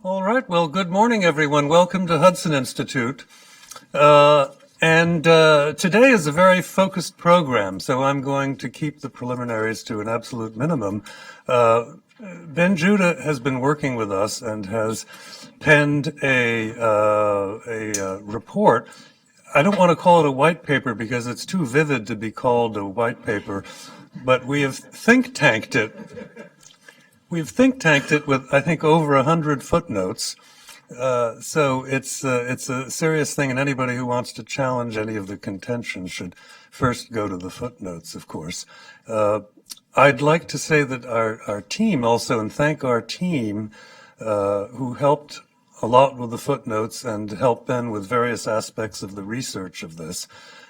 All right. Well, good morning, everyone. Welcome to Hudson Institute. Today is a very focused program, so I'm going to keep the preliminaries to an absolute minimum. Ben Judah has been working with us and has penned a report. I don't want to call it a white paper because it's too vivid to be called a white paper, but we have think tanked it. We've think tanked it with, I think, over 100 footnotes. So it's a serious thing, and anybody who wants to challenge any of the contention should first go to the footnotes, of course. I'd like to say that our team also, and thank our team who helped a lot with the footnotes and helped Ben with various aspects of the research of this.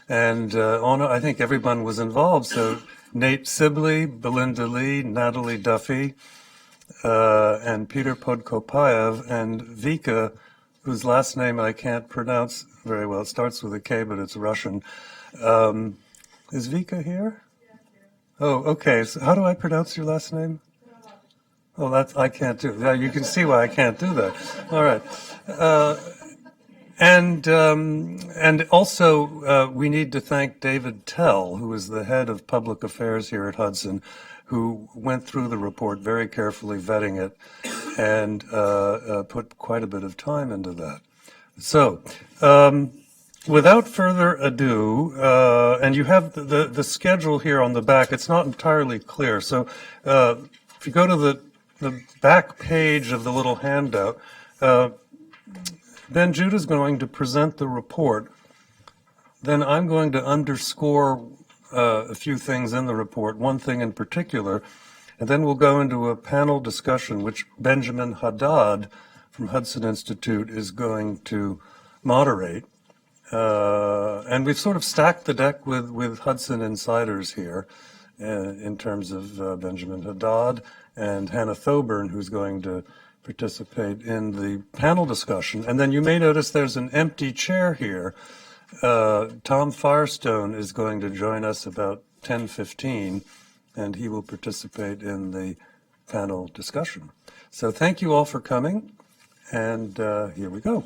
And I think everyone was involved. So Nate Sibley, Belinda Lee, Natalie Duffy, and Peter Podkopayev, and Vika, whose last name I can't pronounce very well. It starts with a K, but it's Russian. Is Vika here? Oh, okay. So how do I pronounce your last name? Oh, I can't do. Yeah, you can see why I can't do that. All right. And also we need to thank David Tell, who is the head of public affairs here at Hudson, who went through the report very carefully, vetting it, and put quite a bit of time into that. So, without further ado, and you have the schedule here on the back. It's not entirely clear. So, if you go to the back page of the little handout, Ben Judah is going to present the report. Then I'm going to underscore a few things in the report, one thing in particular, and then we'll go into a panel discussion, which Benjamin Haddad from Hudson Institute is going to moderate. And we've sort of stacked the deck with Hudson insiders here in terms of Benjamin Haddad and Hannah Thoburn, who's going to participate in the panel discussion. And then you may notice there's an empty chair here. Tom Firestone is going to join us about 10:15, and he will participate in the panel discussion. So thank you all for coming, and here we go.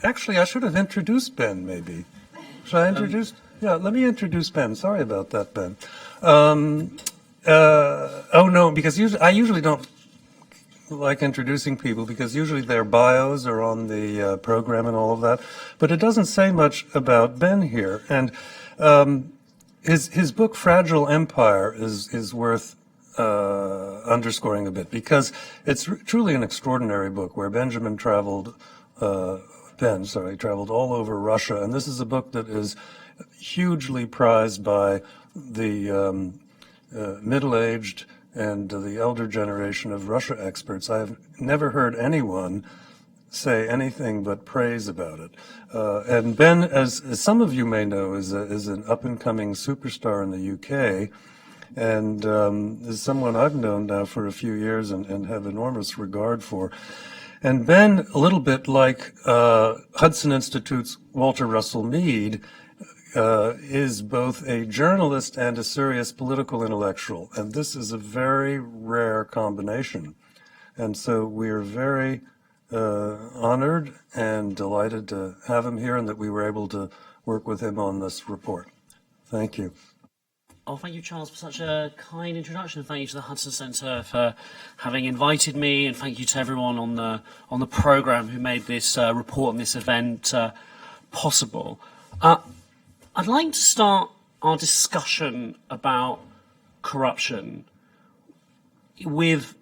Actually, I should have introduced Ben, maybe. Should I introduce? Yeah, let me introduce Ben. Sorry about that, Ben. Oh, no, because I usually don't like introducing people because usually their bios are on the program and all of that. But it doesn't say much about Ben here. And his book, Fragile Empire, is worth underscoring a bit because it's truly an extraordinary book where Ben traveled all over Russia. And this is a book that is hugely prized by the middle-aged and the elder generation of Russia experts. I've never heard anyone say anything but praise about it. And Ben, as some of you may know, is an up-and-coming superstar in the UK, and is someone I've known now for a few years and have enormous regard for. And Ben, a little bit like Hudson Institute's Walter Russell Mead, is both a journalist and a serious political intellectual. And this is a very rare combination. And so we are very honored and delighted to have him here and that we were able to work with him on this report. Thank you. Oh, thank you, Charles, for such a kind introduction. Thank you to the Hudson Centre for having invited me, and thank you to everyone on the programme who made this report and this event possible. I'd like to start our discussion about corruption with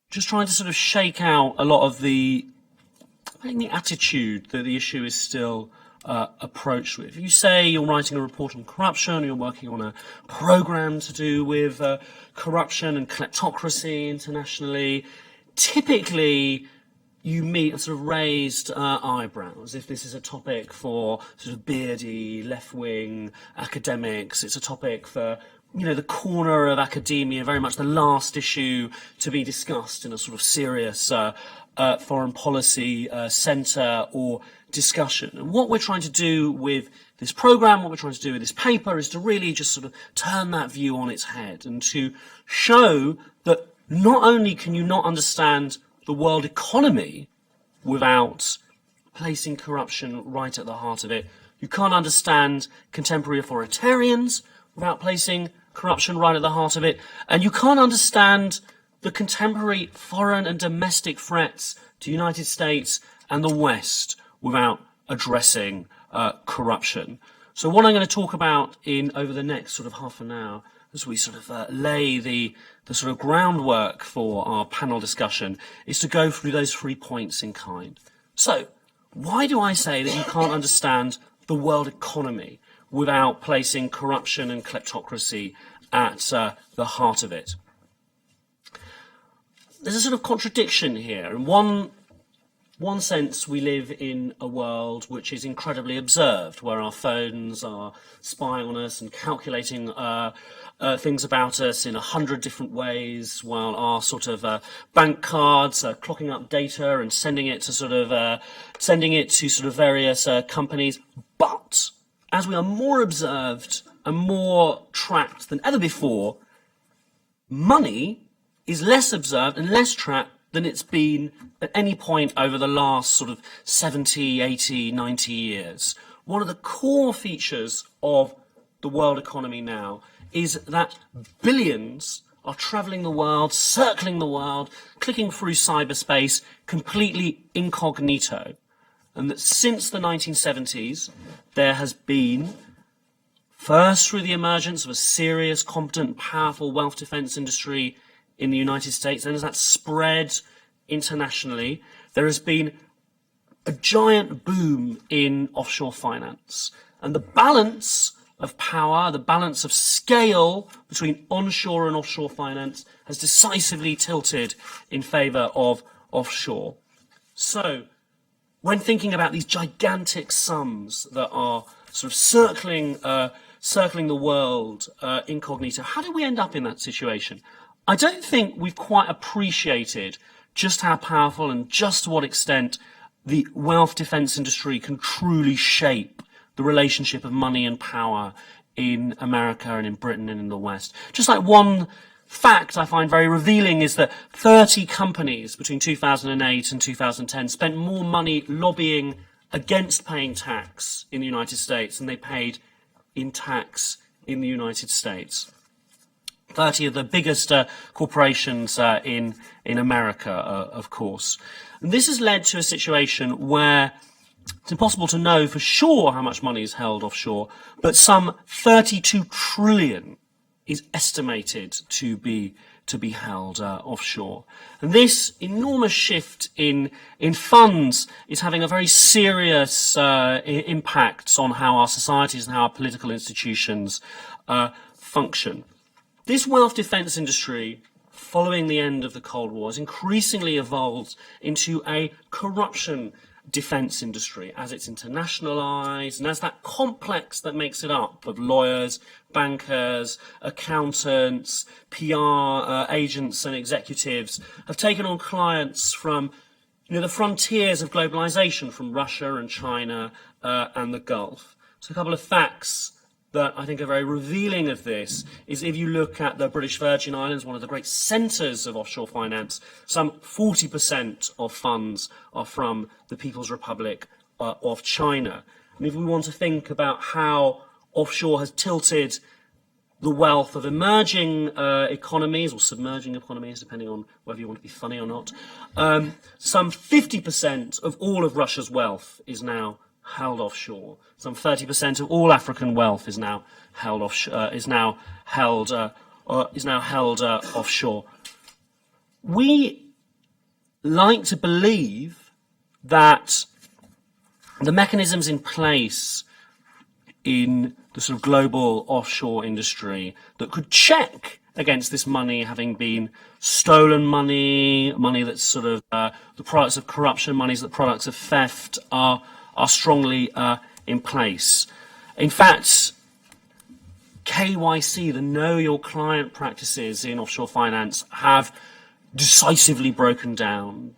just trying to sort of shake out a lot of the attitude that the issue is still approached with. You say you're writing a report on corruption, you're working on a program to do with corruption and kleptocracy internationally. Typically, you meet a sort of raised eyebrows if this is a topic for sort of beardy, left-wing academics. It's a topic for, the corner of academia, very much the last issue to be discussed in a sort of serious foreign policy centre or discussion. And what we're trying to do with this programme, what we're trying to do with this paper, is to really just sort of turn that view on its head and to show that not only can you not understand the world economy without placing corruption right at the heart of it, you can't understand contemporary authoritarians without placing corruption right at the heart of it, and you can't understand the contemporary foreign and domestic threats to the United States and the West without addressing corruption. So what I'm going to talk about over the next sort of half an hour, as we sort of lay the sort of groundwork for our panel discussion, is to go through those 3 points in kind. So, why do I say that you can't understand the world economy without placing corruption and kleptocracy at the heart of it? There's a sort of contradiction here. In one sense, we live in a world which is incredibly observed, where our phones are spying on us and calculating things about us in 100 different ways, while our sort of bank cards are clocking up data and sending it to sort of various companies. But as we are more observed and more tracked than ever before, money is less observed and less tracked than it's been at any point over the last sort of 70, 80, 90 years. One of the core features of the world economy now is that billions are travelling the world, circling the world, clicking through cyberspace completely incognito. And that since the 1970s, there has been, first through the emergence of a serious, competent, powerful wealth defence industry in the United States, and as that spread internationally, there has been a giant boom in offshore finance. And the balance of power, the balance of scale between onshore and offshore finance has decisively tilted in favour of offshore. So, when thinking about these gigantic sums that are sort of circling the world incognito, how did we end up in that situation? I don't think we've quite appreciated just how powerful and just to what extent the wealth defence industry can truly shape the relationship of money and power in America and in Britain and in the West. Just like one fact I find very revealing is that 30 companies between 2008 and 2010 spent more money lobbying against paying tax in the United States than they paid in tax in the United States. 30 of the biggest corporations in America, of course. And this has led to a situation where it's impossible to know for sure how much money is held offshore, but some 32 trillion is estimated to be held offshore. And this enormous shift in funds is having a very serious impact on how our societies and how our political institutions function. This wealth defence industry, following the end of the Cold War, has increasingly evolved into a corruption defence industry as it's internationalised and as that complex that makes it up of lawyers, bankers, accountants, PR agents and executives have taken on clients from the frontiers of globalisation, from Russia and China and the Gulf. So a couple of facts that I think are very revealing of this is if you look at the British Virgin Islands, one of the great centres of offshore finance, some 40% of funds are from the People's Republic of China. And if we want to think about how offshore has tilted the wealth of emerging economies or submerging economies, depending on whether you want to be funny or not, some 50% of all of Russia's wealth is now held offshore. Some 30% of all African wealth is now held offshore. Offshore. We like to believe that the mechanisms in place in the sort of global offshore industry that could check against this money having been stolen money, money that's sort of the products of corruption, monies that products of theft, are strongly in place. In fact, KYC, the Know Your Client practices in offshore finance, have decisively broken down.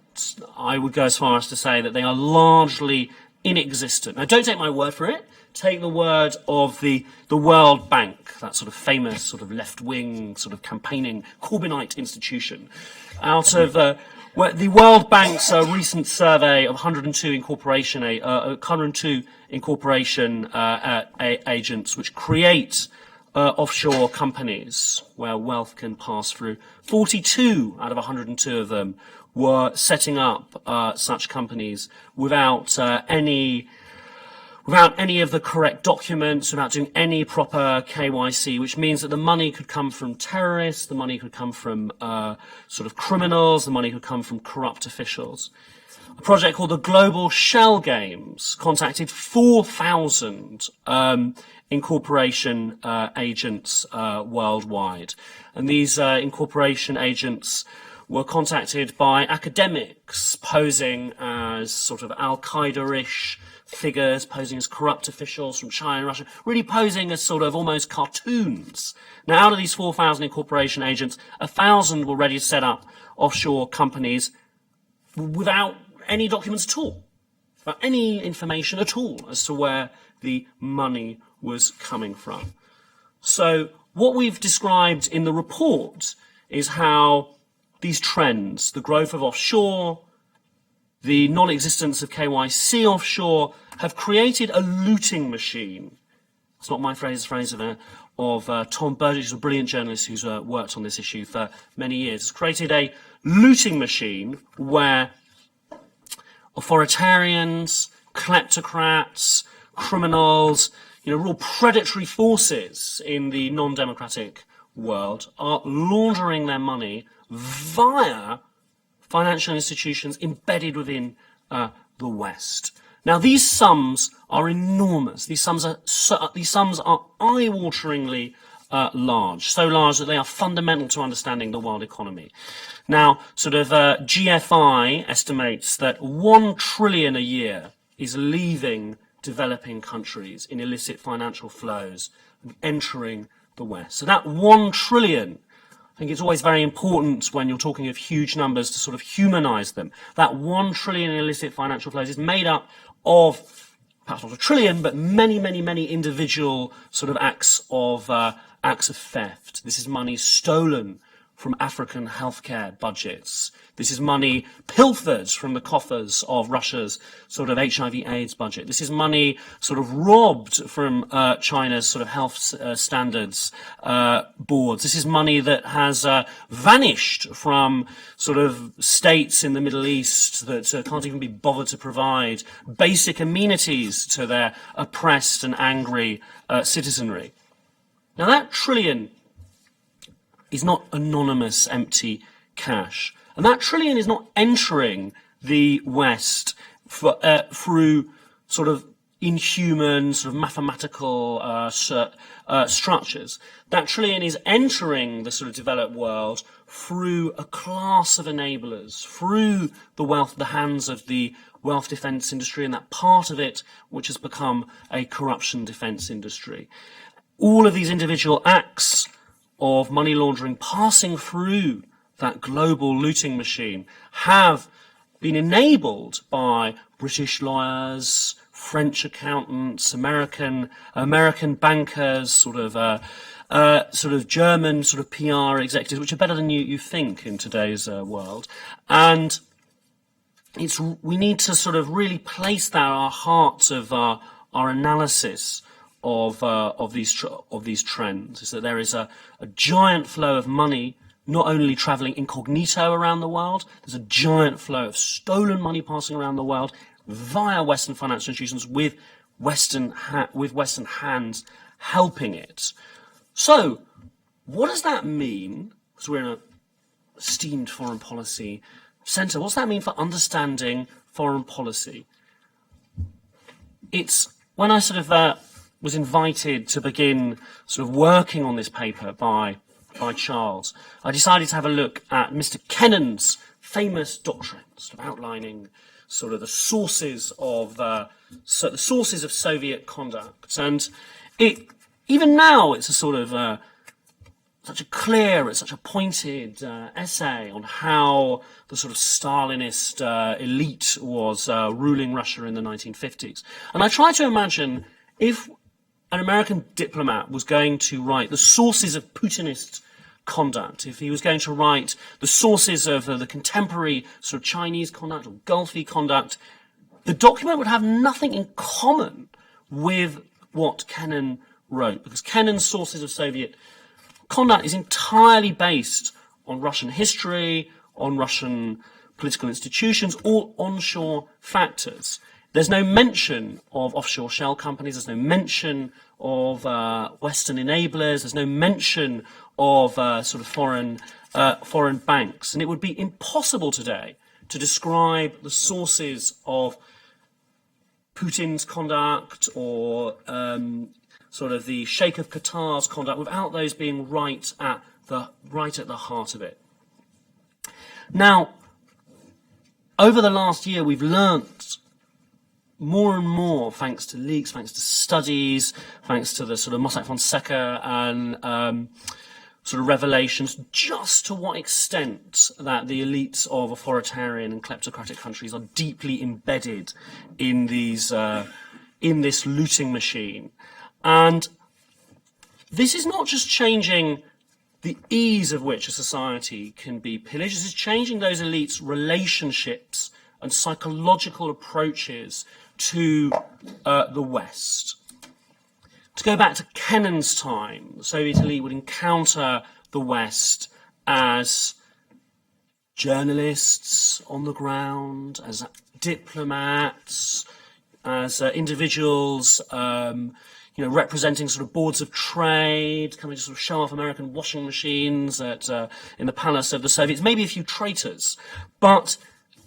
I would go as far as to say that they are largely inexistent. Now, don't take my word for it. Take the word of the World Bank, that sort of famous, sort of left-wing, sort of campaigning Corbynite institution. Out of the World Bank's recent survey of 102 incorporation agents which create offshore companies where wealth can pass through, 42 out of 102 of them were setting up such companies without any of the correct documents, without doing any proper KYC, which means that the money could come from terrorists, the money could come from sort of criminals, the money could come from corrupt officials. A project called the Global Shell Games contacted 4,000 incorporation agents worldwide. And these incorporation agents were contacted by academics posing as sort of Al-Qaeda-ish figures, posing as corrupt officials from China and Russia, really posing as sort of almost cartoons. Now, out of these 4,000 incorporation agents, 1,000 were ready to set up offshore companies without any documents at all, without any information at all as to where the money was coming from. So what we've described in the report is how these trends, the growth of offshore, the non-existence of KYC offshore, have created a looting machine. It's not my phrase, it's the phrase of Tom Burgess, who's a brilliant journalist who's worked on this issue for many years. It's created a looting machine where authoritarians, kleptocrats, criminals, real predatory forces in the non-democratic world are laundering their money via financial institutions embedded within the West. Now, these sums are enormous. These sums are eye-wateringly large, so large that they are fundamental to understanding the world economy. Now, sort of GFI estimates that 1 trillion a year is leaving developing countries in illicit financial flows and entering the West. So that 1 trillion, I think it's always very important when you're talking of huge numbers to sort of humanize them. That 1 trillion in illicit financial flows is made up of, perhaps not a trillion, but many, many, many individual sort of acts of theft. This is money stolen from African healthcare budgets. This is money pilfered from the coffers of Russia's sort of HIV/AIDS budget. This is money sort of robbed from China's sort of health standards boards. This is money that has vanished from sort of states in the Middle East that can't even be bothered to provide basic amenities to their oppressed and angry citizenry. Now, that trillion is not anonymous, empty cash. And that trillion is not entering the West through sort of inhuman, sort of mathematical structures. That trillion is entering the sort of developed world through a class of enablers, through the hands of the wealth defense industry and that part of it which has become a corruption defense industry. All of these individual acts of money laundering passing through that global looting machine have been enabled by British lawyers, French accountants, American bankers, sort of German sort of PR executives, which are better than you think in today's world. And we need to sort of really place that at our heart of our analysis of these trends, is that there is a giant flow of money not only travelling incognito around the world, there's a giant flow of stolen money passing around the world via Western financial institutions with Western hands helping it. So, what does that mean? Because we're in an esteemed foreign policy centre. What does that mean for understanding foreign policy? It's when I sort of was invited to begin sort of working on this paper by by Charles, I decided to have a look at Mr. Kennan's famous doctrine, sort of outlining sort of the sources of Soviet conduct. And even now, it's a sort of such a clear, it's such a pointed essay on how the sort of Stalinist elite was ruling Russia in the 1950s. And I try to imagine if an American diplomat was going to write the sources of Putinist conduct, if he was going to write the sources of the contemporary sort of Chinese conduct or Gulfy conduct, the document would have nothing in common with what Kennan wrote, because Kennan's sources of Soviet conduct is entirely based on Russian history, on Russian political institutions, all onshore factors. There's no mention of offshore shell companies. There's no mention of Western enablers. There's no mention of sort of foreign banks. And it would be impossible today to describe the sources of Putin's conduct or sort of the Sheikh of Qatar's conduct without those being right at the heart of it. Now, over the last year, we've learnt more and more, thanks to leaks, thanks to studies, thanks to the sort of Mossack Fonseca and sort of revelations, just to what extent that the elites of authoritarian and kleptocratic countries are deeply embedded in these in this looting machine. And this is not just changing the ease of which a society can be pillaged, this is changing those elites' relationships and psychological approaches to the West. To go back to Kennan's time, the Soviet elite would encounter the West as journalists on the ground, as diplomats, as individuals representing sort of boards of trade, coming to sort of show off American washing machines in the palace of the Soviets, maybe a few traitors. But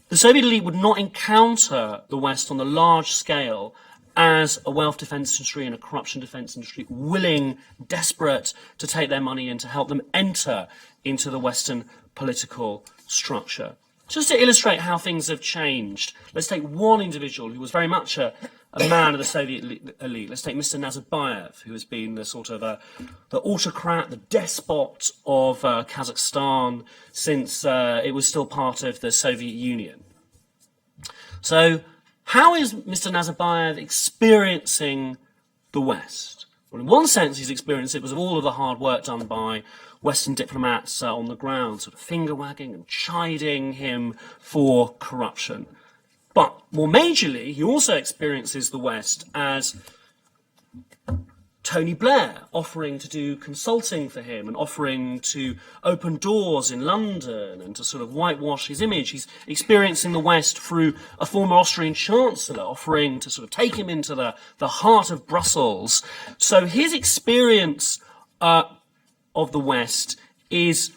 the Soviet elite would not encounter the West on the large scale as a wealth defense industry and a corruption defense industry willing, desperate to take their money and to help them enter into the Western political structure. Just to illustrate how things have changed, let's take one individual who was very much a man of the Soviet elite. Let's take Mr. Nazarbayev, who has been the sort of the autocrat, the despot of Kazakhstan since it was still part of the Soviet Union. So how is Mr. Nazarbayev experiencing the West? Well, in one sense, he's experienced it because of all of the hard work done by Western diplomats on the ground, sort of finger-wagging and chiding him for corruption. But more majorly, he also experiences the West as Tony Blair offering to do consulting for him and offering to open doors in London and to sort of whitewash his image. He's experiencing the West through a former Austrian chancellor offering to sort of take him into the heart of Brussels. So his experience of the West is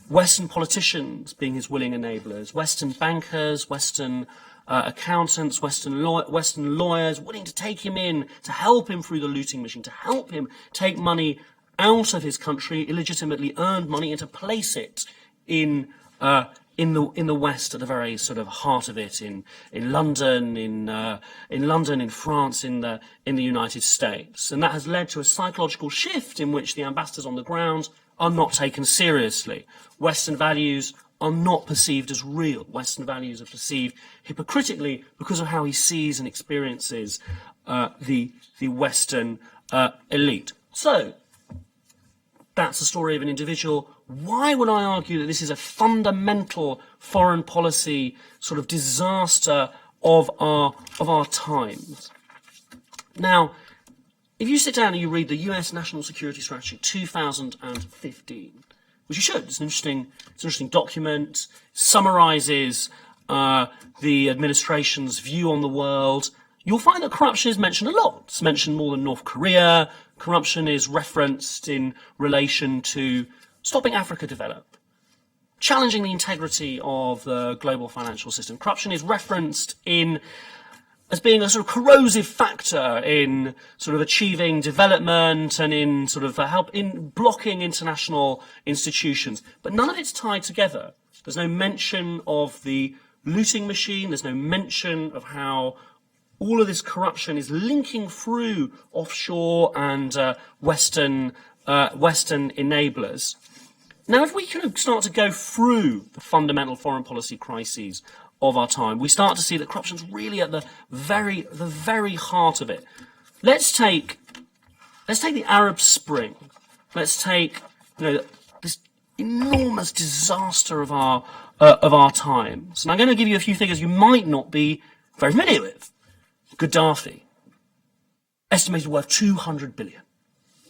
Western politicians being his willing enablers, Western bankers, Western accountants, Western lawyers willing to take him in, to help him through the looting machine, to help him take money out of his country, illegitimately earned money, and to place it in the West, at the very sort of heart of it, in London, in France, in the United States. And that has led to a psychological shift in which the ambassadors on the ground are not taken seriously. Western values are not perceived as real. Western values are perceived hypocritically because of how he sees and experiences the Western elite. So, that's the story of an individual. Why would I argue that this is a fundamental foreign policy sort of disaster of our times? Now, if you sit down and you read the US National Security Strategy 2015, which you should, it's an interesting document, summarizes the administration's view on the world, you'll find that corruption is mentioned a lot. It's mentioned more than North Korea. Corruption is referenced in relation to stopping Africa develop, challenging the integrity of the global financial system. Corruption is referenced in as being a sort of corrosive factor in sort of achieving development and in sort of help in blocking international institutions. But none of it's tied together. There's no mention of the looting machine. There's no mention of how all of this corruption is linking through offshore and Western enablers. Now, if we can start to go through the fundamental foreign policy crises of our time, we start to see that corruption's really at the very heart of it. Let's take the Arab Spring. Let's take this enormous disaster of our times. And I'm going to give you a few figures you might not be very familiar with. Gaddafi, estimated worth 200 billion,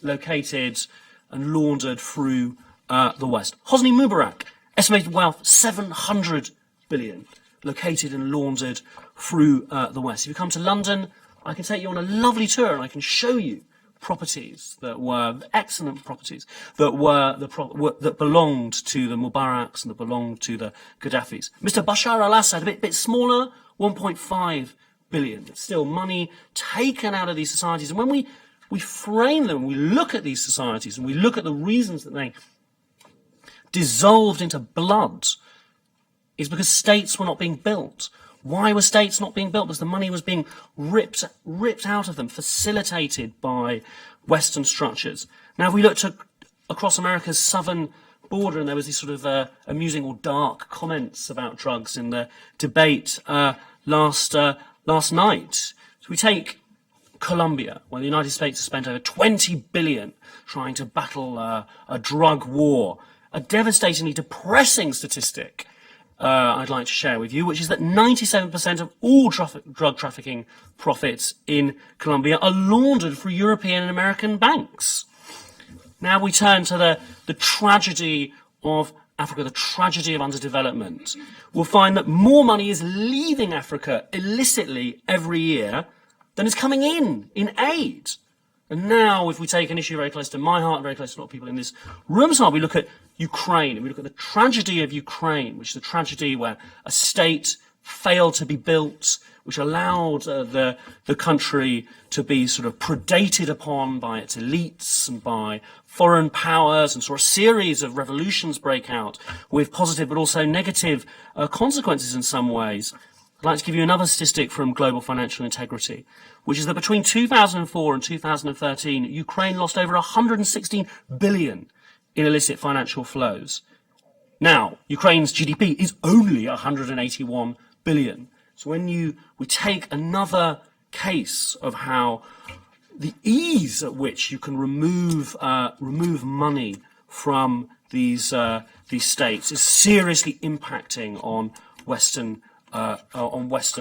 located and laundered through the West. Hosni Mubarak, estimated wealth 700 billion, located and laundered through the West. If you come to London, I can take you on a lovely tour and I can show you properties that were excellent properties that that belonged to the Mubaraks and that belonged to the Gaddafis. Mr. Bashar al-Assad, a bit smaller, 1.5 billion. It's still money taken out of these societies. And when we frame them, we look at these societies and we look at the reasons that they dissolved into blood, is because states were not being built. Why were states not being built? Because the money was being ripped out of them, facilitated by Western structures. Now, if we looked across America's southern border, and there was these sort of amusing or dark comments about drugs in the debate last night. So we take Colombia, where the United States has spent over 20 billion trying to battle a drug war. A devastatingly depressing statistic I'd like to share with you, which is that 97% of all drug trafficking profits in Colombia are laundered through European and American banks. Now we turn to the tragedy of Africa, the tragedy of underdevelopment. We'll find that more money is leaving Africa illicitly every year than is coming in aid. And now, if we take an issue very close to my heart, very close to a lot of people in this room's heart, we look at Ukraine, and we look at the tragedy of Ukraine, which is a tragedy where a state failed to be built, which allowed the country to be sort of predated upon by its elites and by foreign powers, and saw a series of revolutions break out with positive but also negative consequences in some ways. I'd like to give you another statistic from Global Financial Integrity, which is that between 2004 and 2013, Ukraine lost over 116 billion in illicit financial flows. Now, Ukraine's GDP is only 181 billion. So when we take another case of how the ease at which you can remove money from these states is seriously impacting on Western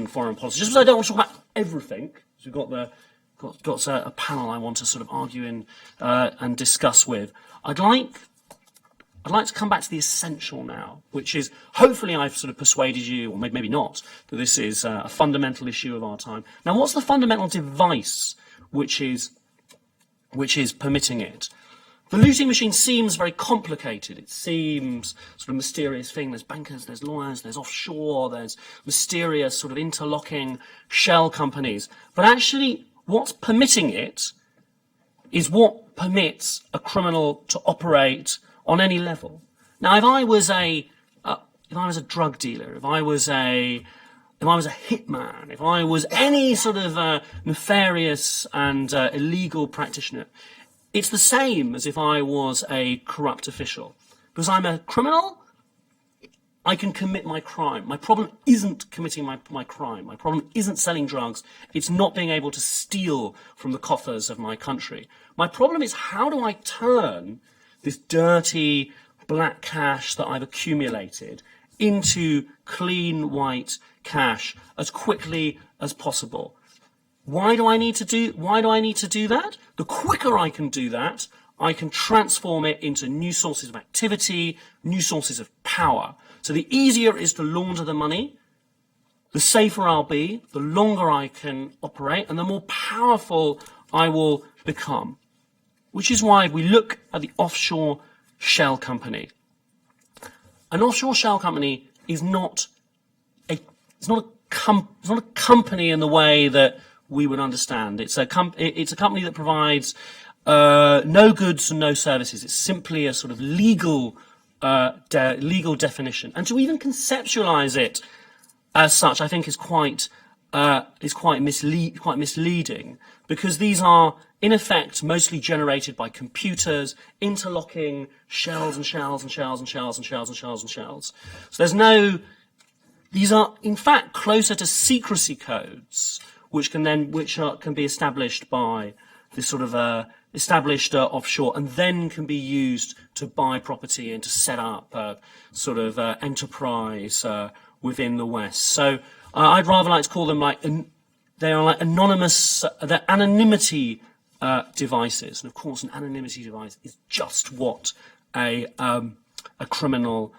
foreign policy. Just because I don't want to talk about everything, because we've got a panel I want to sort of argue and discuss with. I'd like to come back to the essential now, which is, hopefully I've sort of persuaded you, or maybe not, that this is a fundamental issue of our time. Now, what's the fundamental device which is permitting it? The looting machine seems very complicated. It seems sort of mysterious thing. There's bankers, there's lawyers, there's offshore, there's mysterious sort of interlocking shell companies. But actually, what's permitting it is what permits a criminal to operate on any level. Now, if I was a drug dealer, if I was a hitman, if I was any sort of nefarious and illegal practitioner, it's the same as if I was a corrupt official. Because I'm a criminal, I can commit my crime. My problem isn't committing my crime. My problem isn't selling drugs. It's not being able to steal from the coffers of my country. My problem is, how do I turn this dirty black cash that I've accumulated into clean white cash as quickly as possible? Why do I need to do that? The quicker I can do that, I can transform it into new sources of activity, new sources of power. So the easier it is to launder the money, the safer I'll be, the longer I can operate, and the more powerful I will become. Which is why we look at the offshore shell company. An offshore shell company is not a it's not a company in the way that we would understand. It's a company that provides no goods and no services. It's simply a sort of legal definition, and to even conceptualize it as such, I think is quite misleading, because these are in effect mostly generated by computers, interlocking shells and shells and shells and shells and shells and shells and shells. So these are in fact closer to secrecy codes, which can be established by this sort of established offshore, and then can be used to buy property and to set up a sort of enterprise within the West. So I'd rather like to call them they are like they're anonymity devices. And of course, an anonymity device is just what a criminal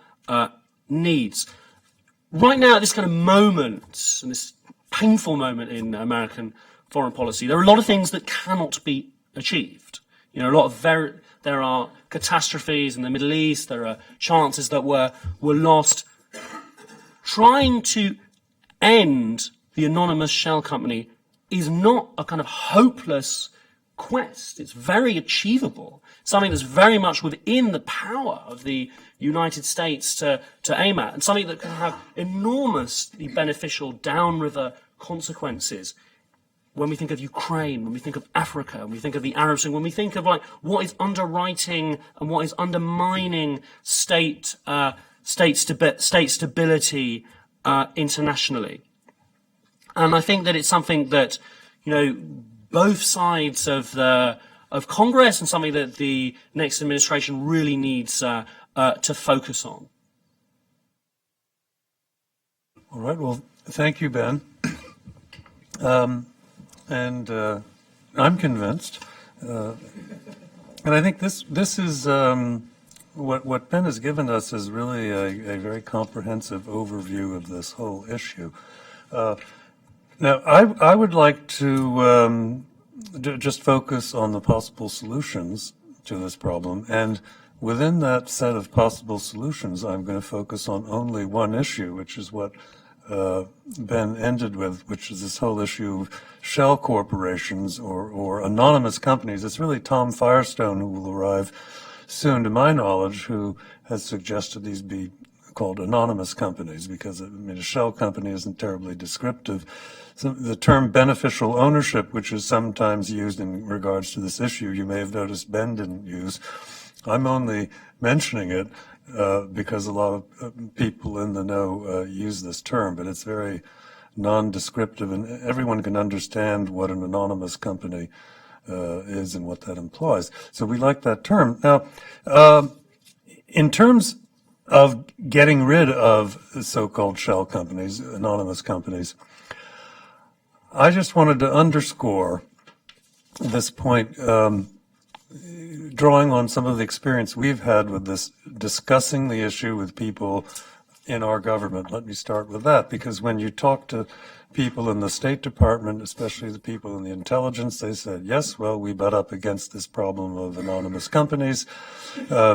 needs. Right now, at this kind of moment, and this painful moment in American foreign policy, there are a lot of things that cannot be achieved. You know, there are catastrophes in the Middle East. There are chances that were lost. Trying to end the anonymous shell company is not a kind of hopeless quest. It's very achievable. Something that's very much within the power of the United States to aim at, and something that can have enormously beneficial downriver consequences. When we think of Ukraine, when we think of Africa, when we think of the Arab Spring, when we think of like what is underwriting and what is undermining state stability internationally. And I think that it's something that, you know, both sides of Congress, and something that the next administration really needs to focus on. All right. Well, thank you, Ben. And I'm convinced, and I think this is what Ben has given us is really a very comprehensive overview of this whole issue. Now, I would like to just focus on the possible solutions to this problem, and within that set of possible solutions, I'm going to focus on only one issue, which is what Ben ended with, which is this whole issue of shell corporations or anonymous companies. It's really Tom Firestone, who will arrive soon, to my knowledge, who has suggested these be called anonymous companies, because a shell company isn't terribly descriptive. So the term beneficial ownership, which is sometimes used in regards to this issue, you may have noticed Ben didn't use. I'm only mentioning it because a lot of people in the know use this term, but it's very non-descriptive, and everyone can understand what an anonymous company is and what that implies. So we like that term. Now, in terms of getting rid of so-called shell companies, anonymous companies, I just wanted to underscore this point, drawing on some of the experience we've had with this, discussing the issue with people in our government. Let me start with that, because when you talk to people in the State Department, especially the people in the intelligence, they said, yes, well, we butt up against this problem of anonymous companies,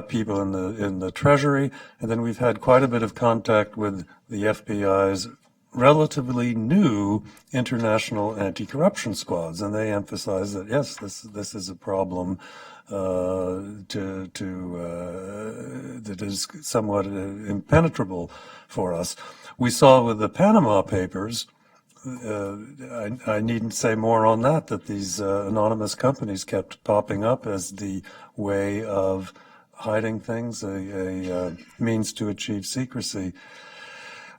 people in the Treasury, and then we've had quite a bit of contact with the FBI's relatively new international anti-corruption squads, and they emphasize that, yes, this is a problem that is somewhat impenetrable for us. We saw with the Panama Papers, I needn't say more on that these anonymous companies kept popping up as the way of hiding things, a means to achieve secrecy.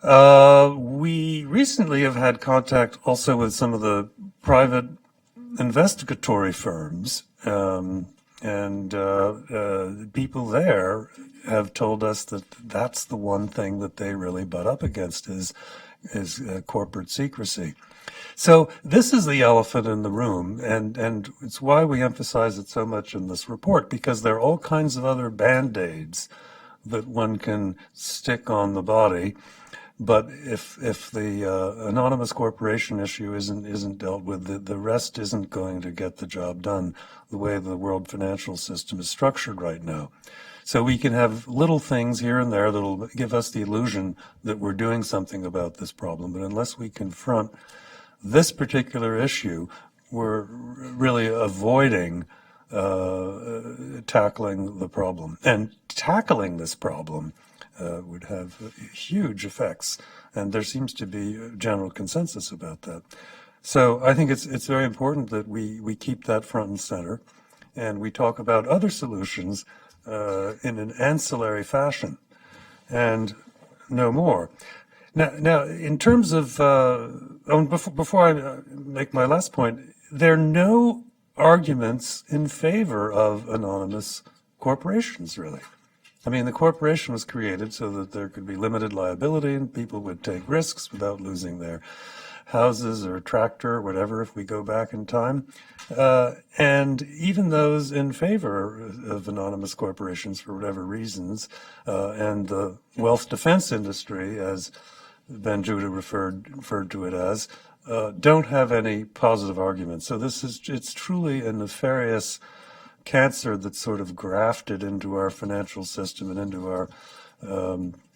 We recently have had contact also with some of the private investigatory firms, and people there have told us that that's the one thing that they really butt up against is corporate secrecy. So this is the elephant in the room, and it's why we emphasize it so much in this report, because there are all kinds of other Band-Aids that one can stick on the body But if the anonymous corporation issue isn't dealt with, the rest isn't going to get the job done the way the world financial system is structured right now. So we can have little things here and there that'll give us the illusion that we're doing something about this problem. But unless we confront this particular issue, we're really avoiding tackling the problem. And tackling this problem would have huge effects, and there seems to be a general consensus about that. So I think it's very important that we keep that front and center, and we talk about other solutions in an ancillary fashion, and no more. Now, in terms of before I make my last point, there are no arguments in favor of anonymous corporations, really. I mean, the corporation was created so that there could be limited liability and people would take risks without losing their houses or tractor or whatever if we go back in time. And even those in favor of anonymous corporations for whatever reasons, and the wealth defense industry, as Ben Judah referred to it as, don't have any positive arguments. So it's truly a nefarious cancer that's sort of grafted into our financial system and into our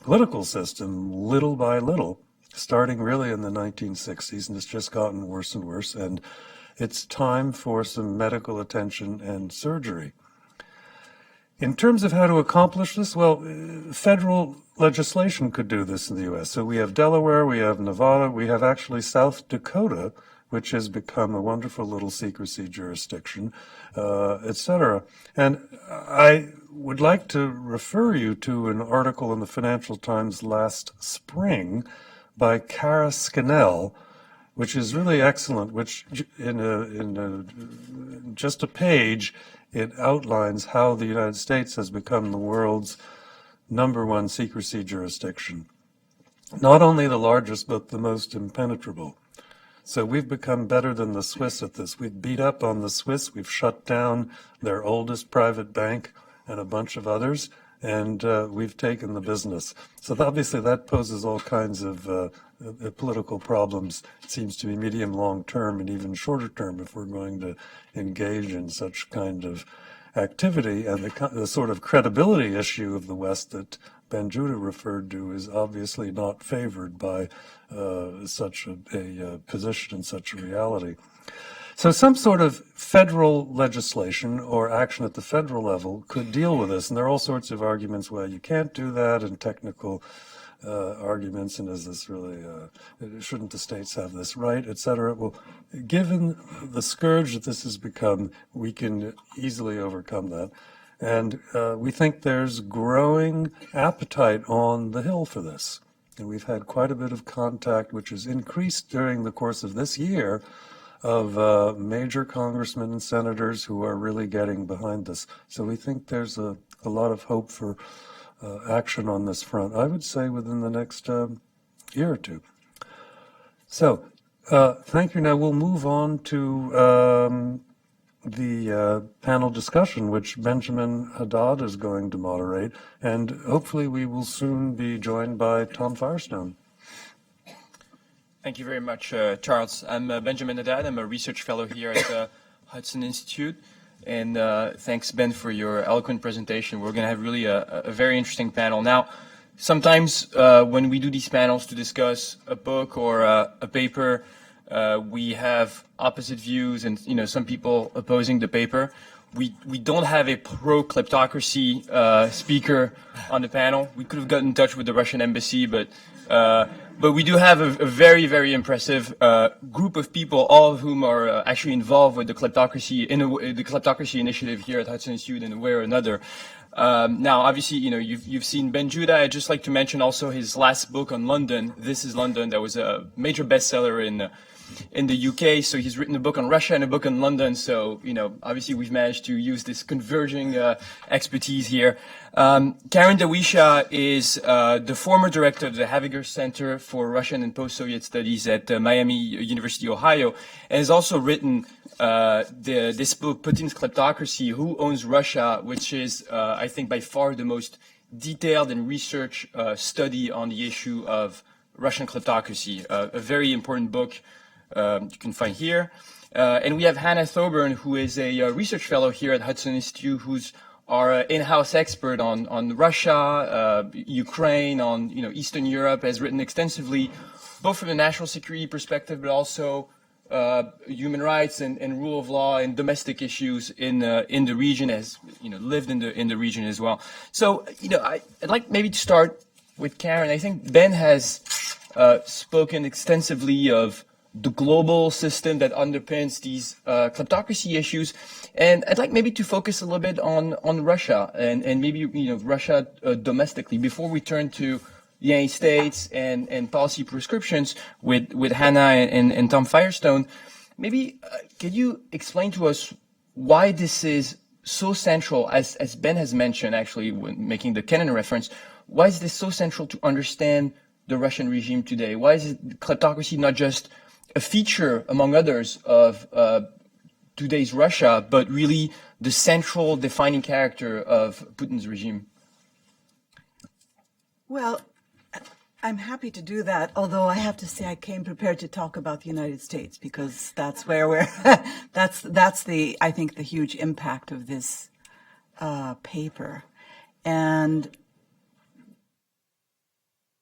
political system little by little, starting really in the 1960s, and it's just gotten worse and worse, and it's time for some medical attention and surgery. In terms of how to accomplish this, well, federal legislation could do this in the U.S. So we have Delaware, we have Nevada, we have actually South Dakota, which has become a wonderful little secrecy jurisdiction, etc. And I would like to refer you to an article in the Financial Times last spring by Kara Scannell, which is really excellent, which in just a page, it outlines how the United States has become the world's #1 secrecy jurisdiction. Not only the largest, but the most impenetrable. So we've become better than the Swiss at this. We've beat up on the Swiss. We've shut down their oldest private bank and a bunch of others, and we've taken the business. So obviously that poses all kinds of political problems. It seems to be medium, long term, and even shorter term if we're going to engage in such kind of activity. And the sort of credibility issue of the West that Ben Judah referred to is obviously not favored by such a position and such a reality. So some sort of federal legislation or action at the federal level could deal with this. And there are all sorts of arguments why you can't do that, and technical arguments, and is this really, shouldn't the states have this right, et cetera. Well, given the scourge that this has become, we can easily overcome that. And we think there's growing appetite on the Hill for this. And we've had quite a bit of contact, which has increased during the course of this year, of major congressmen and senators who are really getting behind this. So we think there's a lot of hope for action on this front, I would say within the next year or two. So thank you. Now we'll move on to the panel discussion, which Benjamin Haddad is going to moderate, and hopefully we will soon be joined by Tom Firestone. Thank you very much, Charles. I'm Benjamin Haddad. I'm a research fellow here at the Hudson Institute. And thanks, Ben, for your eloquent presentation. We're going to have really a very interesting panel. Now, sometimes when we do these panels to discuss a book or a paper, we have opposite views and, some people opposing the paper. We don't have a pro-kleptocracy speaker on the panel. We could have gotten in touch with the Russian embassy, but we do have a very, very impressive group of people, all of whom are actually involved with the kleptocracy initiative here at Hudson Institute in a way or another. Now, obviously, you've seen Ben Judah. I'd just like to mention also his last book on London, This is London, that was a major bestseller in the UK. So he's written a book on Russia and a book on London. So, obviously we've managed to use this converging expertise here. Karen Dawisha is the former director of the Haddad Center for Russian and Post-Soviet Studies at Miami University, Ohio, and has also written this book, Putin's Kleptocracy, Who Owns Russia, which is, I think, by far the most detailed and research study on the issue of Russian Kleptocracy, a very important book you can find here. And we have Hannah Thoburn, who is a research fellow here at Hudson Institute, who's our in-house expert on Russia, Ukraine, on Eastern Europe, has written extensively, both from a national security perspective, but also human rights and rule of law and domestic issues in the region, has lived in the region as well. So I'd like maybe to start with Karen. I think Ben has spoken extensively of the global system that underpins these kleptocracy issues, and I'd like maybe to focus a little bit on Russia and maybe Russia domestically before we turn to the United States and policy prescriptions with Hannah and Tom Firestone. Maybe could you explain to us why this is so central, as Ben has mentioned actually when making the Kennan reference, why is this so central to understand the Russian regime today? Why is kleptocracy not just a feature, among others, of today's Russia, but really the central defining character of Putin's regime? Well, I'm happy to do that, although I have to say I came prepared to talk about the United States because that's where we're, that's I think, the huge impact of this paper. And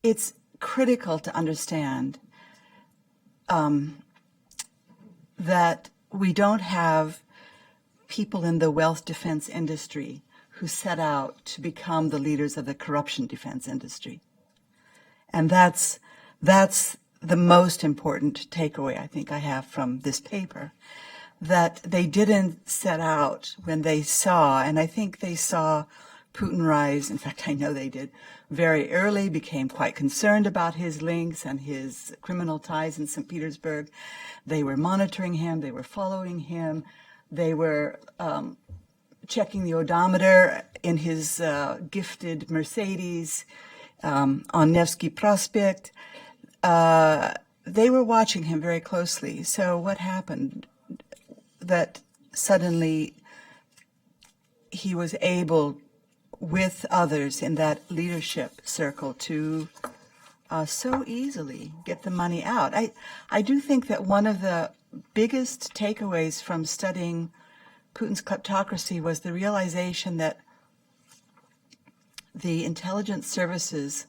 it's critical to understand that we don't have people in the wealth defense industry who set out to become the leaders of the corruption defense industry. And that's the most important takeaway I think I have from this paper, that they didn't set out when they saw, and I think they saw Putin rise, in fact I know they did, very early, became quite concerned about his links and his criminal ties in St. Petersburg. They were monitoring him, they were following him, they were checking the odometer in his gifted Mercedes on Nevsky Prospect. They were watching him very closely. So what happened? That suddenly he was able, with others in that leadership circle, to so easily get the money out. I do think that one of the biggest takeaways from studying Putin's kleptocracy was the realization that the intelligence services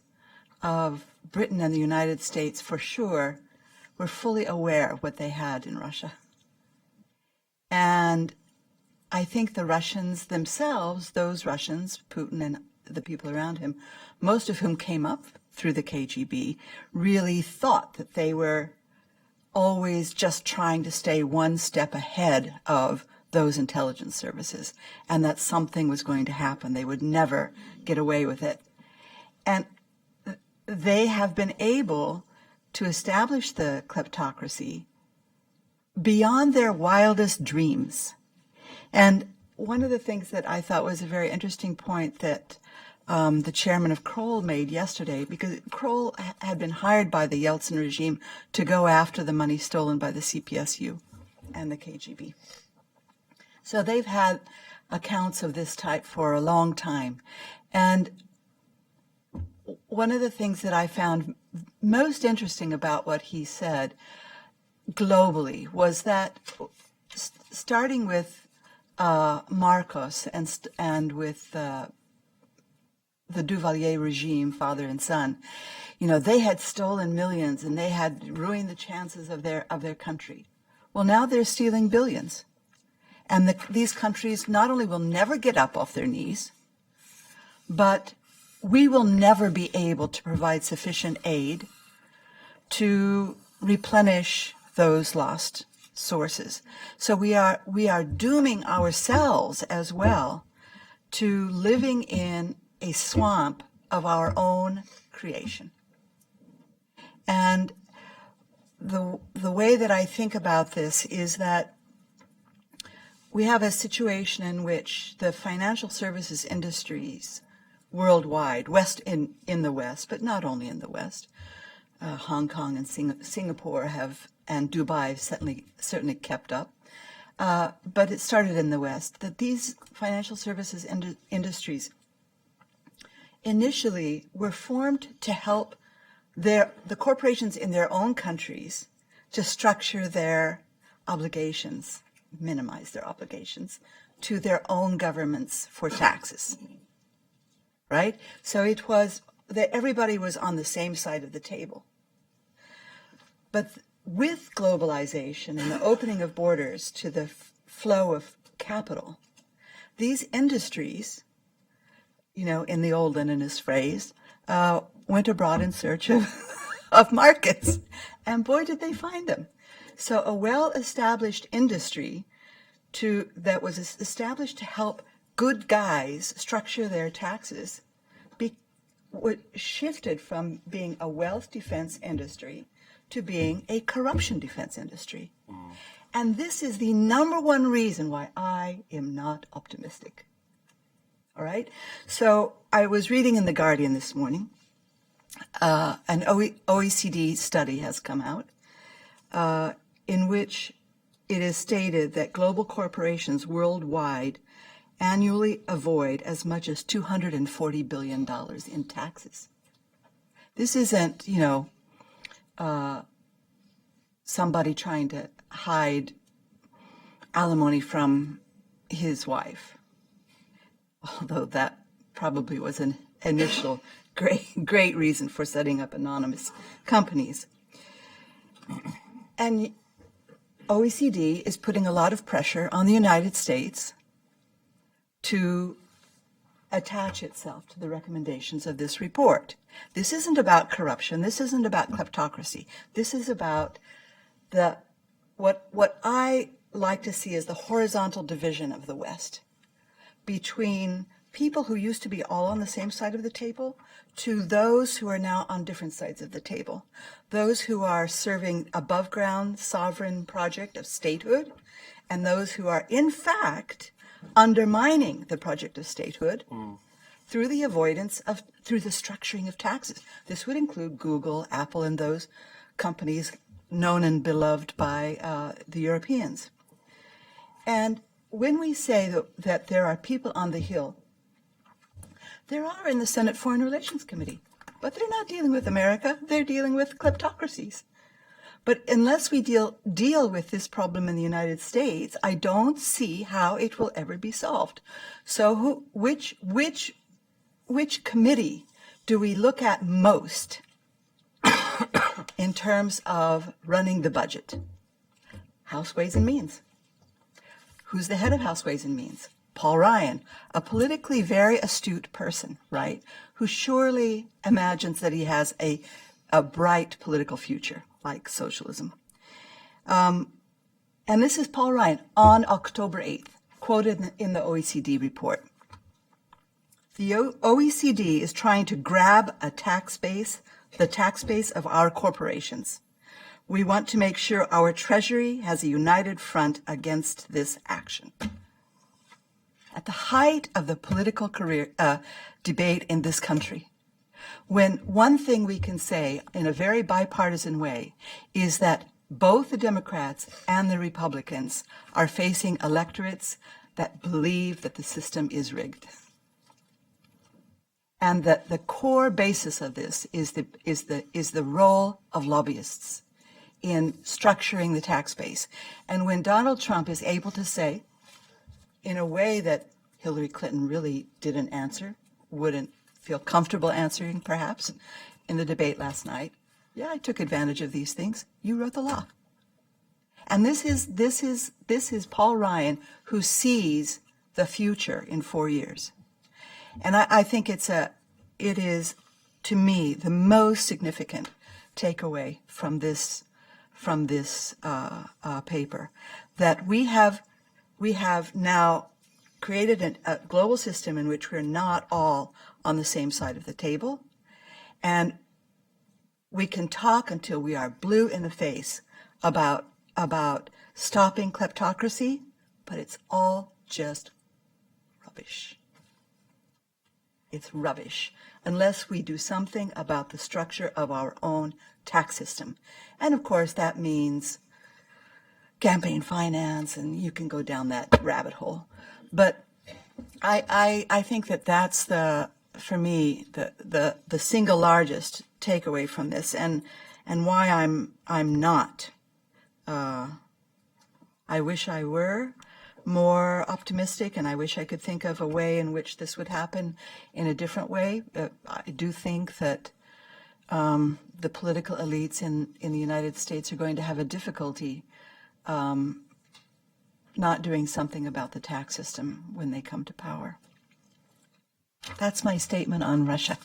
of Britain and the United States, for sure, were fully aware of what they had in Russia. And I think the Russians themselves, those Russians, Putin and the people around him, most of whom came up through the KGB, really thought that they were always just trying to stay one step ahead of those intelligence services, and that something was going to happen. They would never get away with it. And they have been able to establish the kleptocracy beyond their wildest dreams. And one of the things that I thought was a very interesting point that the chairman of Kroll made yesterday, because Kroll had been hired by the Yeltsin regime to go after the money stolen by the CPSU and the KGB. So they've had accounts of this type for a long time. And one of the things that I found most interesting about what he said globally was that starting with Marcos and with the Duvalier regime, father and son, they had stolen millions and they had ruined the chances of their country. Well, now they're stealing billions. And these countries not only will never get up off their knees, but we will never be able to provide sufficient aid to replenish those lost sources. So we are dooming ourselves as well to living in a swamp of our own creation. And the way that I think about this is that we have a situation in which the financial services industries worldwide, in the West, but not only in the West, Hong Kong and Singapore and Dubai have certainly kept up, but it started in the West, that these financial services industries initially were formed to help the corporations in their own countries to structure their obligations, minimize their obligations to their own governments for taxes, right? So it was that everybody was on the same side of the table. But with globalization and the opening of borders to the flow of capital, these industries, in the old Leninist phrase, went abroad in search of markets. And boy, did they find them. So a well-established industry that was established to help good guys structure their taxes shifted from being a wealth defense industry to being a corruption defense industry. And this is the number one reason why I am not optimistic. All right? So I was reading in The Guardian this morning, an OECD study has come out in which it is stated that global corporations worldwide annually avoid as much as $240 billion in taxes. This isn't, somebody trying to hide alimony from his wife, although that probably was an initial great reason for setting up anonymous companies. And OECD is putting a lot of pressure on the United States to attach itself to the recommendations of this report. This isn't about corruption. This isn't about kleptocracy. This is about what I like to see as the horizontal division of the West between people who used to be all on the same side of the table to those who are now on different sides of the table. Those who are serving above ground sovereign project of statehood, and those who are in fact undermining the project of statehood through the through the structuring of taxes. This would include Google, Apple, and those companies known and beloved by the Europeans. And when we say that there are people on the Hill, there are in the Senate Foreign Relations Committee, but they're not dealing with America. They're dealing with kleptocracies. But unless we deal with this problem in the United States, I don't see how it will ever be solved. So which committee do we look at most in terms of running the budget? House Ways and Means. Who's the head of House Ways and Means? Paul Ryan, a politically very astute person, right, who surely imagines that he has a bright political future, like socialism. And this is Paul Ryan on October 8th, quoted in the OECD report. The OECD is trying to grab the tax base of our corporations. We want to make sure our Treasury has a united front against this action. At the height of the political debate in this country, when one thing we can say in a very bipartisan way is that both the Democrats and the Republicans are facing electorates that believe that the system is rigged. And that the core basis of this is the role of lobbyists in structuring the tax base. And when Donald Trump is able to say, in a way that Hillary Clinton really didn't answer, wouldn't feel comfortable answering perhaps, in the debate last night, yeah, I took advantage of these things. You wrote the law. And this is Paul Ryan, who sees the future in 4 years. And I think it is, to me, the most significant takeaway from this paper, that we have now created a global system in which we're not all on the same side of the table, and we can talk until we are blue in the face about stopping kleptocracy, but it's all just rubbish. It's rubbish unless we do something about the structure of our own tax system. And of course that means campaign finance, and you can go down that rabbit hole. But I think that's for me the single largest takeaway from this, and why I'm not. I wish I were more optimistic, and I wish I could think of a way in which this would happen in a different way. I do think that the political elites in the United States are going to have a difficulty not doing something about the tax system when they come to power. That's my statement on Russia.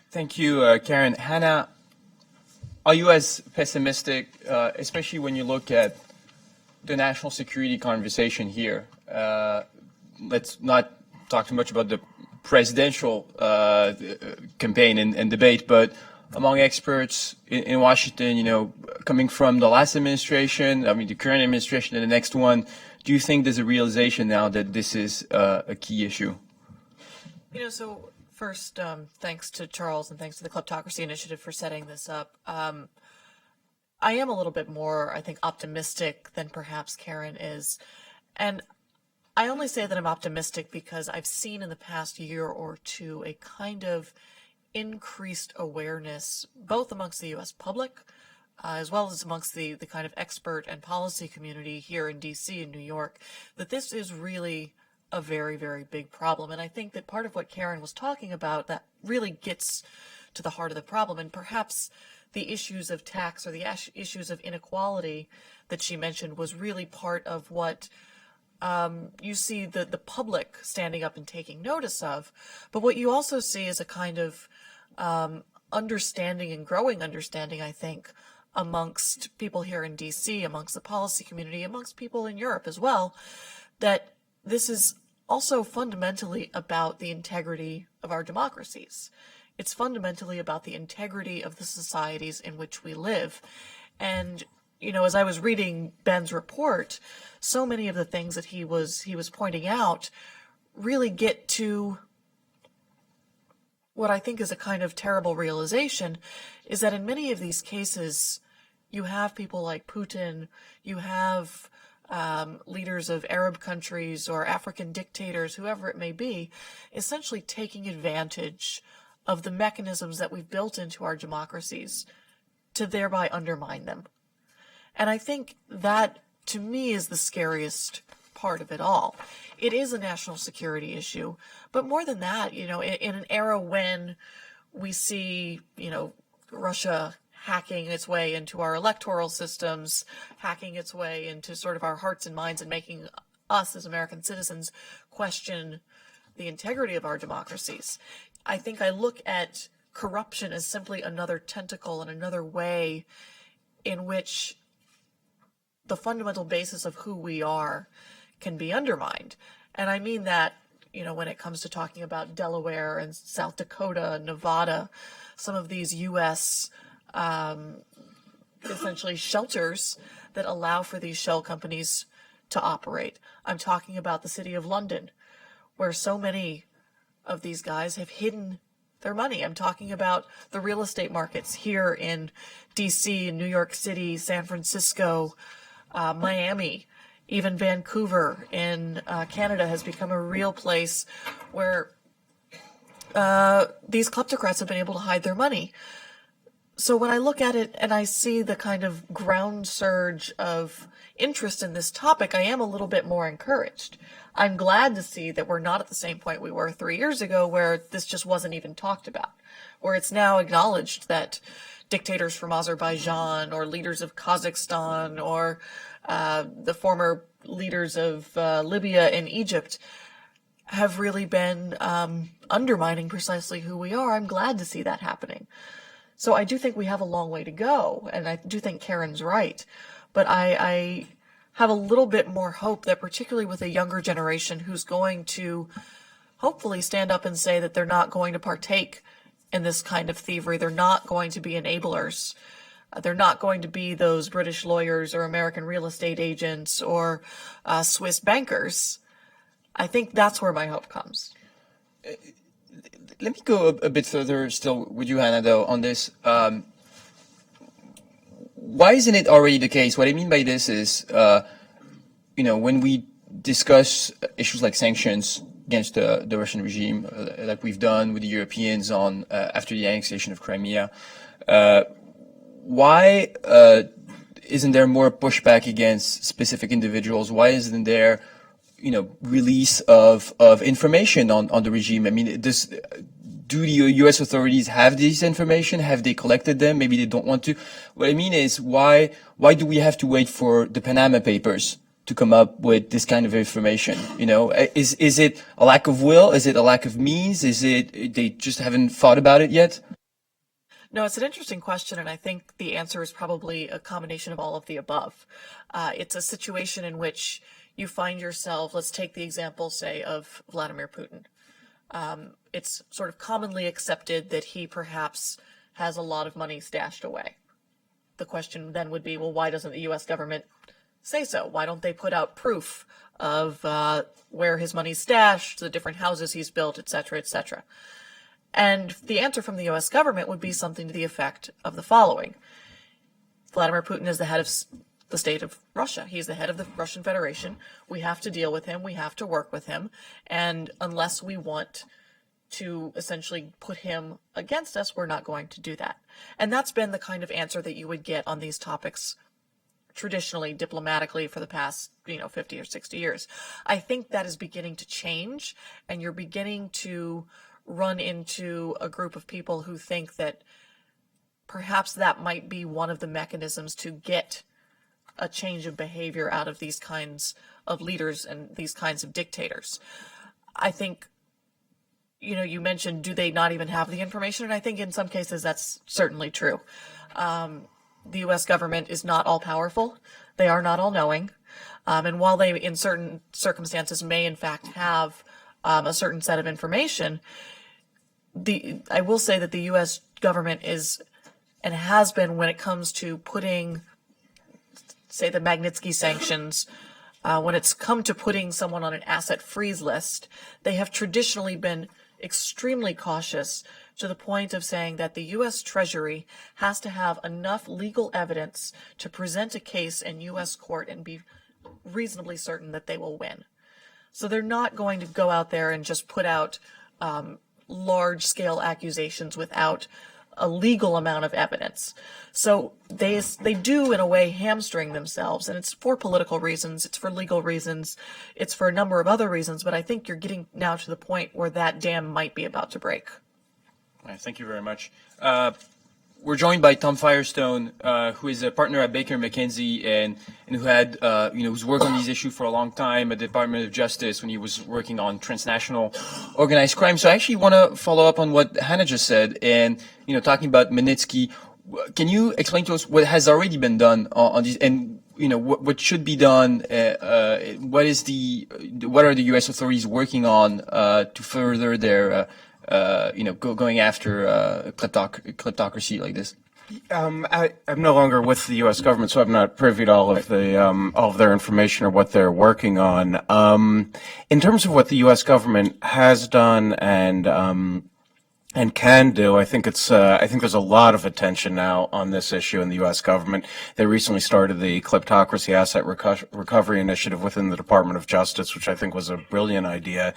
Thank you, Karen. Hannah, are you as pessimistic, especially when you look at the national security conversation here? Let's not talk too much about the presidential campaign and debate, but among experts in Washington, coming from the last administration, the current administration and the next one, do you think there's a realization now that this is a key issue? So first, thanks to Charles and thanks to the Kleptocracy Initiative for setting this up. I am a little bit more, I think, optimistic than perhaps Karen is. And I only say that I'm optimistic because I've seen in the past year or two a kind of increased awareness, both amongst the U.S. public, as well as amongst the kind of expert and policy community here in D.C. and New York, that this is really a very, very big problem. And I think that part of what Karen was talking about that really gets to the heart of the problem, and perhaps the issues of tax or the issues of inequality that she mentioned was really part of what you see the public standing up and taking notice of. But what you also see is a kind of understanding and growing understanding, I think, amongst people here in D.C., amongst the policy community, amongst people in Europe as well, that this is also fundamentally about the integrity of our democracies. It's fundamentally about the integrity of the societies in which we live. And, as I was reading Ben's report, so many of the things that he was pointing out really get to what I think is a kind of terrible realization, is that in many of these cases, you have people like Putin, you have leaders of Arab countries or African dictators, whoever it may be, essentially taking advantage of the mechanisms that we've built into our democracies to thereby undermine them. And I think that, to me, is the scariest part of it all. It is a national security issue, but more than that, in an era when we see, Russia hacking its way into our electoral systems, hacking its way into sort of our hearts and minds and making us as American citizens question the integrity of our democracies. I think I look at corruption as simply another tentacle and another way in which the fundamental basis of who we are can be undermined. And I mean that, when it comes to talking about Delaware and South Dakota and Nevada, some of these U.S. Essentially shelters that allow for these shell companies to operate. I'm talking about the city of London, where so many of these guys have hidden their money. I'm talking about the real estate markets here in D.C., New York City, San Francisco, Miami, even Vancouver in Canada has become a real place where these kleptocrats have been able to hide their money. So when I look at it and I see the kind of ground surge of interest in this topic, I am a little bit more encouraged. I'm glad to see that we're not at the same point we were 3 years ago, where this just wasn't even talked about, where it's now acknowledged that dictators from Azerbaijan or leaders of Kazakhstan or the former leaders of Libya and Egypt have really been undermining precisely who we are. I'm glad to see that happening. So I do think we have a long way to go, and I do think Karen's right. But I have a little bit more hope that, particularly with a younger generation who's going to hopefully stand up and say that they're not going to partake in this kind of thievery, they're not going to be enablers, they're not going to be those British lawyers or American real estate agents or Swiss bankers. I think that's where my hope comes. Let me go a bit further still with you, Hannah, though, on this. Why isn't it already the case? What I mean by this is, when we discuss issues like sanctions against the Russian regime, like we've done with the Europeans on after the annexation of Crimea. Why isn't there more pushback against specific individuals? Why isn't there, release of information on the regime? I mean, do the U.S. authorities have this information? Have they collected them? Maybe they don't want to. What I mean is, why do we have to wait for the Panama Papers to come up with this kind of information? Is it a lack of will? Is it a lack of means? Is it they just haven't thought about it yet? No, it's an interesting question, and I think the answer is probably a combination of all of the above. It's a situation in which you find yourself, let's take the example, say, of Vladimir Putin. It's sort of commonly accepted that he perhaps has a lot of money stashed away. The question then would be, well, why doesn't the U.S. government say so? Why don't they put out proof of where his money's stashed, the different houses he's built, et cetera, et cetera? And the answer from the U.S. government would be something to the effect of the following. Vladimir Putin is the head of the state of Russia. He's the head of the Russian Federation. We have to deal with him. We have to work with him. And unless we want to essentially put him against us, we're not going to do that. And that's been the kind of answer that you would get on these topics traditionally, diplomatically, for the past, 50 or 60 years. I think that is beginning to change, and you're beginning to run into a group of people who think that perhaps that might be one of the mechanisms to get a change of behavior out of these kinds of leaders and these kinds of dictators. I think, you mentioned, do they not even have the information? And I think in some cases that's certainly true. The U.S. government is not all powerful. They are not all knowing. And while they, in certain circumstances, may in fact have a certain set of information, I will say that the U.S. government is and has been, when it comes to putting, say, the Magnitsky sanctions, when it's come to putting someone on an asset freeze list, they have traditionally been extremely cautious, to the point of saying that the U.S. Treasury has to have enough legal evidence to present a case in U.S. court and be reasonably certain that they will win. So they're not going to go out there and just put out large-scale accusations without a legal amount of evidence. So they do, in a way, hamstring themselves, and it's for political reasons, it's for legal reasons, it's for a number of other reasons, but I think you're getting now to the point where that dam might be about to break. All right, thank you very much. We're joined by Tom Firestone, who is a partner at Baker McKenzie and who had, who's worked on these issues for a long time at the Department of Justice when he was working on transnational organized crime. So I actually want to follow up on what Hannah just said and, talking about Magnitsky. Can you explain to us what has already been done on these and, what should be done? What are the U.S. authorities working on to further their going after kleptocracy like this? I'm no longer with the U.S. government, so I'm not privy to all of their information or what they're working on. In terms of what the U.S. government has done and can do, I think there's a lot of attention now on this issue in the U.S. government. They recently started the Kleptocracy Asset Recovery Initiative within the Department of Justice, which I think was a brilliant idea.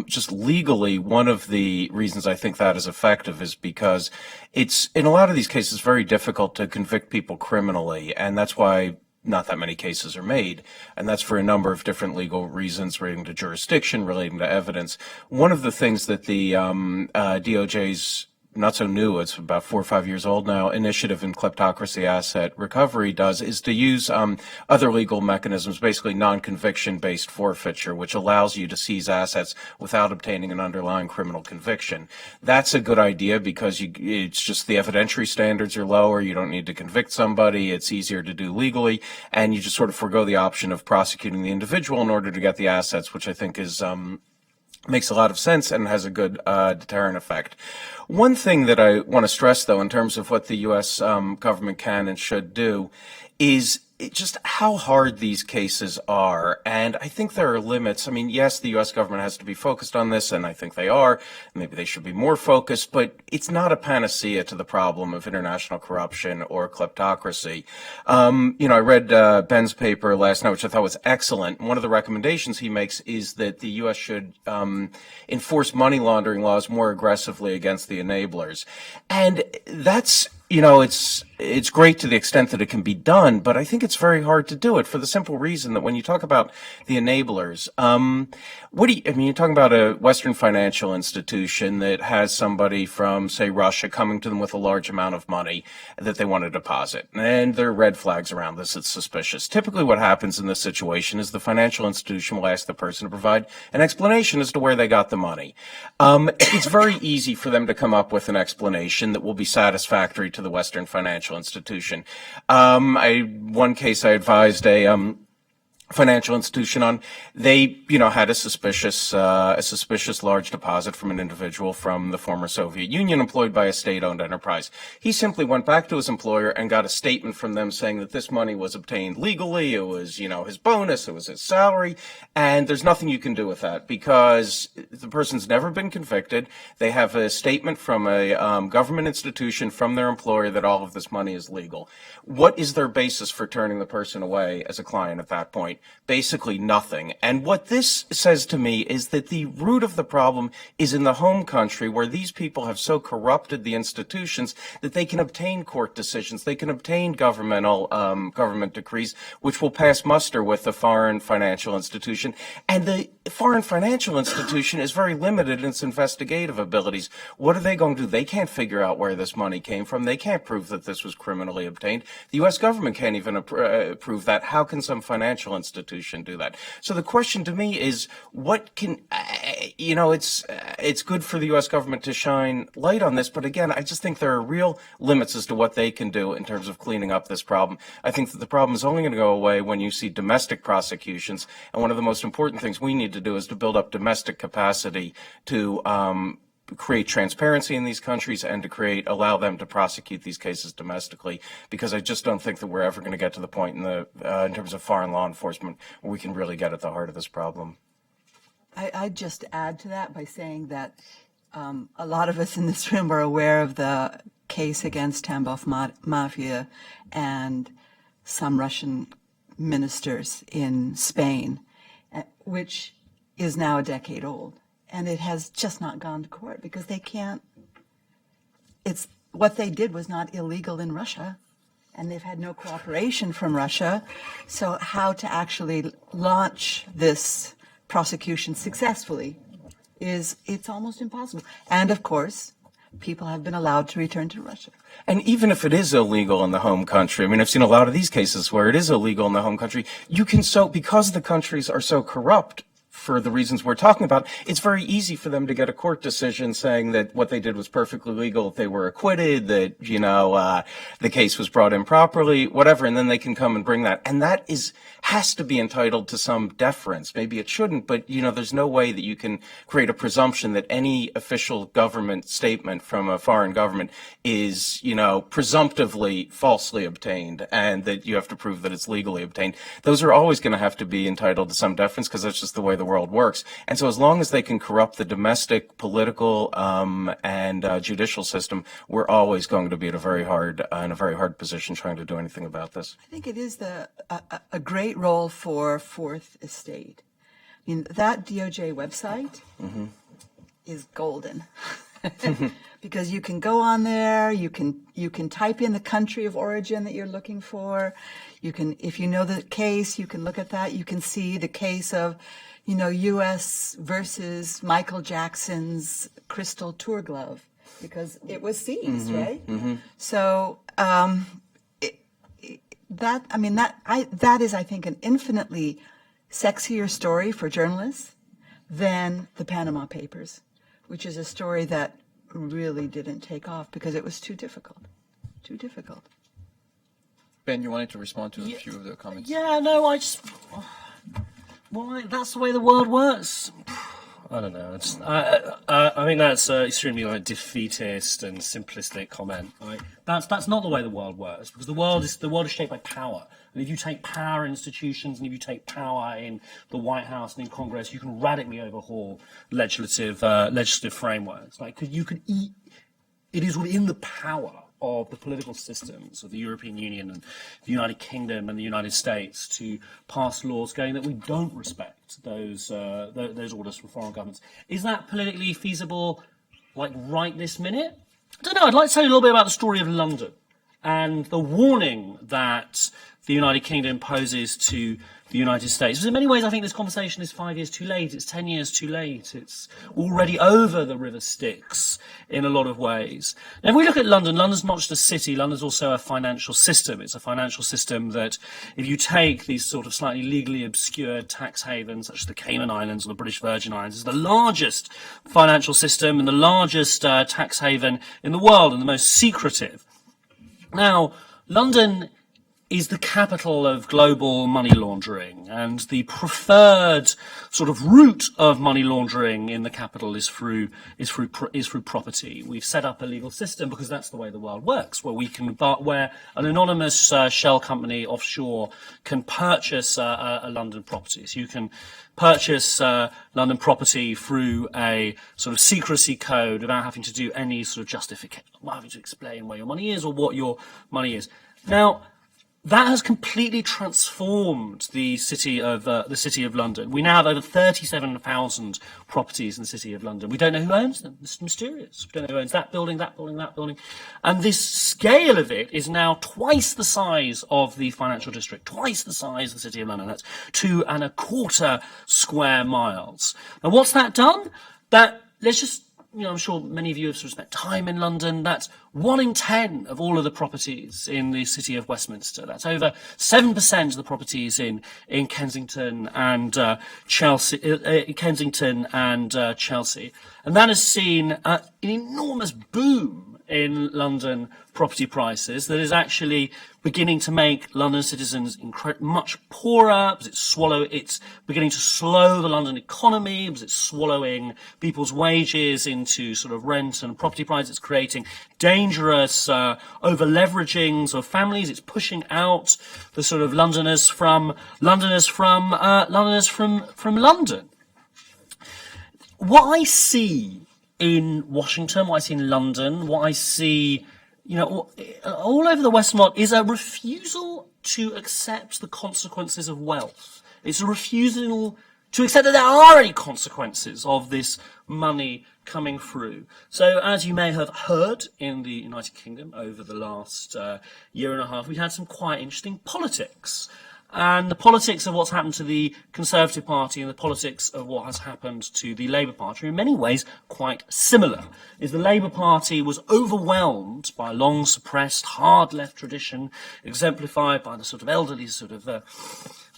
Just legally, one of the reasons I think that is effective is because it's, in a lot of these cases, very difficult to convict people criminally, and that's why not that many cases are made, and that's for a number of different legal reasons relating to jurisdiction, relating to evidence. One of the things that the DOJ's not so new, it's about 4 or 5 years old now, initiative in kleptocracy asset recovery does is to use other legal mechanisms, basically non-conviction based forfeiture, which allows you to seize assets without obtaining an underlying criminal conviction. That's a good idea because it's just the evidentiary standards are lower, you don't need to convict somebody, it's easier to do legally, and you just sort of forego the option of prosecuting the individual in order to get the assets, which I think is makes a lot of sense and has a good deterrent effect. One thing that I want to stress, though, in terms of what the U.S. government can and should do is just how hard these cases are. And I think there are limits. I mean, yes, the U.S. government has to be focused on this, and I think they are. Maybe they should be more focused, but it's not a panacea to the problem of international corruption or kleptocracy. I read Ben's paper last night, which I thought was excellent. One of the recommendations he makes is that the U.S. should enforce money laundering laws more aggressively against the enablers. And that's, it's great to the extent that it can be done, but I think it's very hard to do it for the simple reason that when you talk about the enablers, you're talking about a Western financial institution that has somebody from, say, Russia coming to them with a large amount of money that they want to deposit. And there are red flags around this. It's suspicious. Typically what happens in this situation is the financial institution will ask the person to provide an explanation as to where they got the money. It's very easy for them to come up with an explanation that will be satisfactory to the Western financial institution. One case I advised a financial institution on, they, had a suspicious large deposit from an individual from the former Soviet Union employed by a state-owned enterprise. He simply went back to his employer and got a statement from them saying that this money was obtained legally. It was, his bonus, it was his salary, and there's nothing you can do with that because the person's never been convicted. They have a statement from a government institution from their employer that all of this money is legal. What is their basis for turning the person away as a client at that point? Basically nothing. And what this says to me is that the root of the problem is in the home country where these people have so corrupted the institutions that they can obtain court decisions, they can obtain government decrees which will pass muster with the foreign financial institution. And the foreign financial institution is very limited in its investigative abilities. What are they going to do? They can't figure out where this money came from. They can't prove that this was criminally obtained. The U.S. government can't even prove that. How can some financial institution do that? So the question to me is, what can, it's good for the U.S. government to shine light on this, but again, I just think there are real limits as to what they can do in terms of cleaning up this problem. I think that the problem is only going to go away when you see domestic prosecutions, and one of the most important things we need to do is to build up domestic capacity to create transparency in these countries and to allow them to prosecute these cases domestically, because I just don't think that we're ever going to get to the point in terms of foreign law enforcement where we can really get at the heart of this problem. I'd just add to that by saying that a lot of us in this room are aware of the case against Tambov Mafia and some Russian ministers in Spain, which is now a decade old. And it has just not gone to court because they can't. It's what they did was not illegal in Russia, and they've had no cooperation from Russia. So how to actually launch this prosecution successfully it's almost impossible. And of course, people have been allowed to return to Russia. And even if it is illegal in the home country, I mean, I've seen a lot of these cases where it is illegal in the home country, because the countries are so corrupt, for the reasons we're talking about, it's very easy for them to get a court decision saying that what they did was perfectly legal, if they were acquitted, that, the case was brought improperly, whatever, and then they can come and bring that. And that has to be entitled to some deference. Maybe it shouldn't, but, there's no way that you can create a presumption that any official government statement from a foreign government is, presumptively falsely obtained and that you have to prove that it's legally obtained. Those are always going to have to be entitled to some deference because that's just the way the world works. And so as long as they can corrupt the domestic, political, and judicial system, we're always going to be in a very hard position trying to do anything about this. I think it is a great role for Fourth Estate. I mean, that DOJ website is golden. Because you can go on there, you can type in the country of origin that you're looking for. You can, if you know the case, you can look at that. You can see the case of, U.S. versus Michael Jackson's crystal tour glove, because it was seized, right? Mm-hmm. So that is, I think, an infinitely sexier story for journalists than the Panama Papers, which is a story that really didn't take off because it was too difficult. Ben, you wanted to respond to a few of the comments. Yeah, no, that's the way the world works. I don't know. I think that's extremely defeatist and simplistic comment. Right? That's not the way the world works, because the world is shaped by power. And if you take power in institutions and if you take power in the White House and in Congress, you can radically overhaul legislative frameworks. Like, it is within the power of the political systems of the European Union and the United Kingdom and the United States to pass laws going that we don't respect those orders from foreign governments. Is that politically feasible, like right this minute? I don't know. I'd like to tell you a little bit about the story of London and the warning that the United Kingdom poses to the United States. Because in many ways, I think this conversation is 5 years too late. It's 10 years too late. It's already over the River Styx in a lot of ways. Now, if we look at London, London's not just a city. London's also a financial system. It's a financial system that, if you take these sort of slightly legally obscured tax havens, such as the Cayman Islands or the British Virgin Islands, is the largest financial system and the largest tax haven in the world and the most secretive. Now, London is the capital of global money laundering, and the preferred sort of route of money laundering in the capital is through property. We've set up a legal system because that's the way the world works, where an anonymous shell company offshore can purchase a London property. So you can purchase London property through a sort of secrecy code without having to do any sort of justification, not having to explain where your money is or what your money is. Now, that has completely transformed the city of London. We now have over 37,000 properties in the city of London. We don't know who owns them. It's mysterious. We don't know who owns that building, that building, that building. And this scale of it is now twice the size of the financial district, twice the size of the city of London. That's 2.25 square miles. Now, what's that done? I'm sure many of you have sort of spent time in London. That's 1 in 10 of all of the properties in the city of Westminster. That's over 7% of the properties in Kensington and Chelsea. And that has seen an enormous boom in London property prices that is actually beginning to make London citizens much poorer, because it's beginning to slow the London economy, because it's swallowing people's wages into sort of rent and property prices. It's creating dangerous over-leveragings of families. It's pushing out the sort of Londoners from London. What I see in Washington, what I see in London, what I see, all over the Western world is a refusal to accept the consequences of wealth. It's a refusal to accept that there are any consequences of this money coming through. So, as you may have heard in the United Kingdom over the last year and a half, we've had some quite interesting politics. And the politics of what's happened to the Conservative Party and the politics of what has happened to the Labour Party are in many ways quite similar. Is the Labour Party was overwhelmed by a long suppressed hard left tradition, exemplified by the sort of elderly the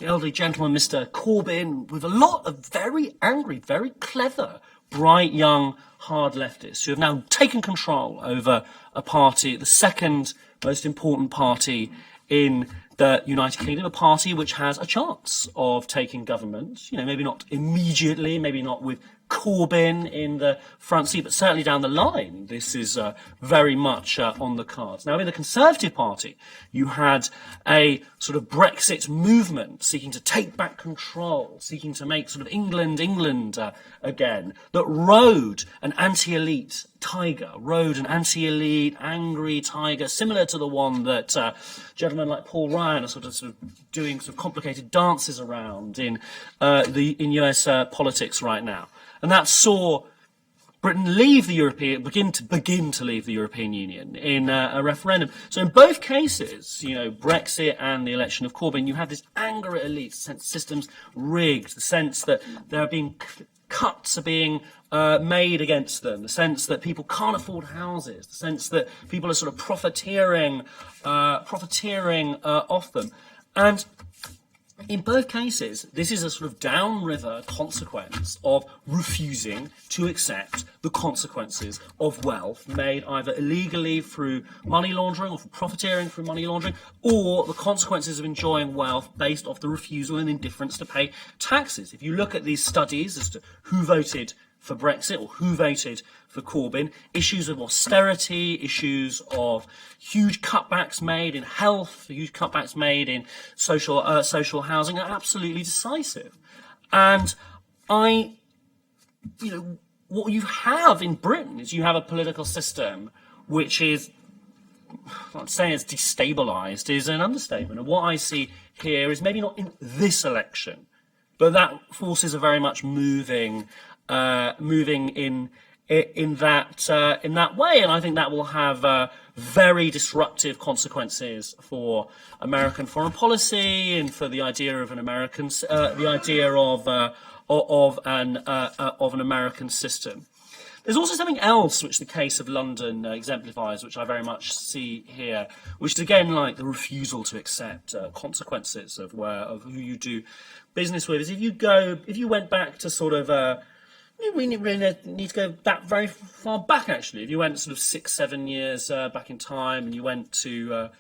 elderly gentleman, Mr. Corbyn, with a lot of very angry, very clever, bright young hard leftists who have now taken control over a party, the second most important party in the United Kingdom, a party which has a chance of taking government, maybe not immediately, maybe not with Corbyn in the front seat, but certainly down the line, this is very much on the cards. Now, in the Conservative Party, you had a sort of Brexit movement seeking to take back control, seeking to make sort of England again, that rode an anti-elite tiger, an anti-elite, angry tiger, similar to the one that gentlemen like Paul Ryan are sort of doing sort of complicated dances around in US politics right now. And that saw Britain begin to leave the European Union in a referendum. So in both cases, Brexit and the election of Corbyn, you have this anger at elites, the sense systems rigged, the sense that there are being cuts are being made against them, the sense that people can't afford houses, the sense that people are sort of profiteering off them. And in both cases, this is a sort of downriver consequence of refusing to accept the consequences of wealth made either illegally through money laundering or from profiteering through money laundering, or the consequences of enjoying wealth based off the refusal and indifference to pay taxes. If you look at these studies as to who voted for Brexit, or who voted for Corbyn. Issues of austerity, issues of huge cutbacks made in health, huge cutbacks made in social housing are absolutely decisive. And what you have in Britain is you have a political system which is, not saying it's destabilised is an understatement. And what I see here is maybe not in this election, but that forces are very much moving in that way, and I think that will have very disruptive consequences for American foreign policy and for the idea of an American, the idea of an American system. There's also something else which the case of London exemplifies, which I very much see here, which is again like the refusal to accept consequences of who you do business with. Is if you went back to sort of we really need to go back very far back actually. If you went sort of 6-7 years back in time, and you went to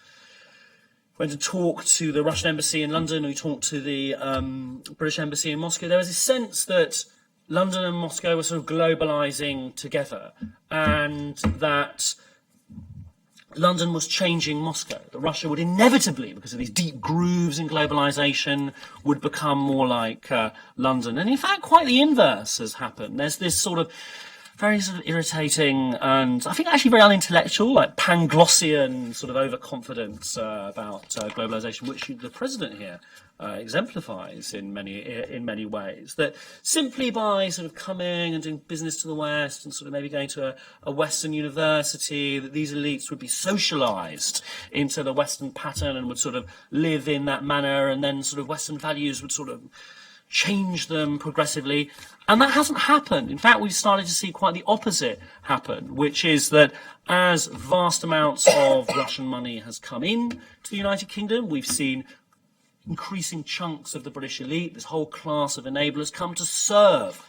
talk to the Russian embassy in London, or you talked to the British embassy in Moscow, there was a sense that London and Moscow were sort of globalizing together, and that London was changing Moscow. That Russia would inevitably, because of these deep grooves in globalization, would become more like London. And in fact, quite the inverse has happened. There's this sort of very sort of irritating and I think actually very unintellectual, like Panglossian sort of overconfidence about globalization, which the president here exemplifies in many ways. That simply by sort of coming and doing business to the West and sort of maybe going to a Western university, that these elites would be socialized into the Western pattern and would sort of live in that manner, and then sort of Western values would sort of change them progressively. And that hasn't happened. In fact, we've started to see quite the opposite happen, which is that as vast amounts of Russian money has come in to the United Kingdom, we've seen increasing chunks of the British elite, this whole class of enablers, come to serve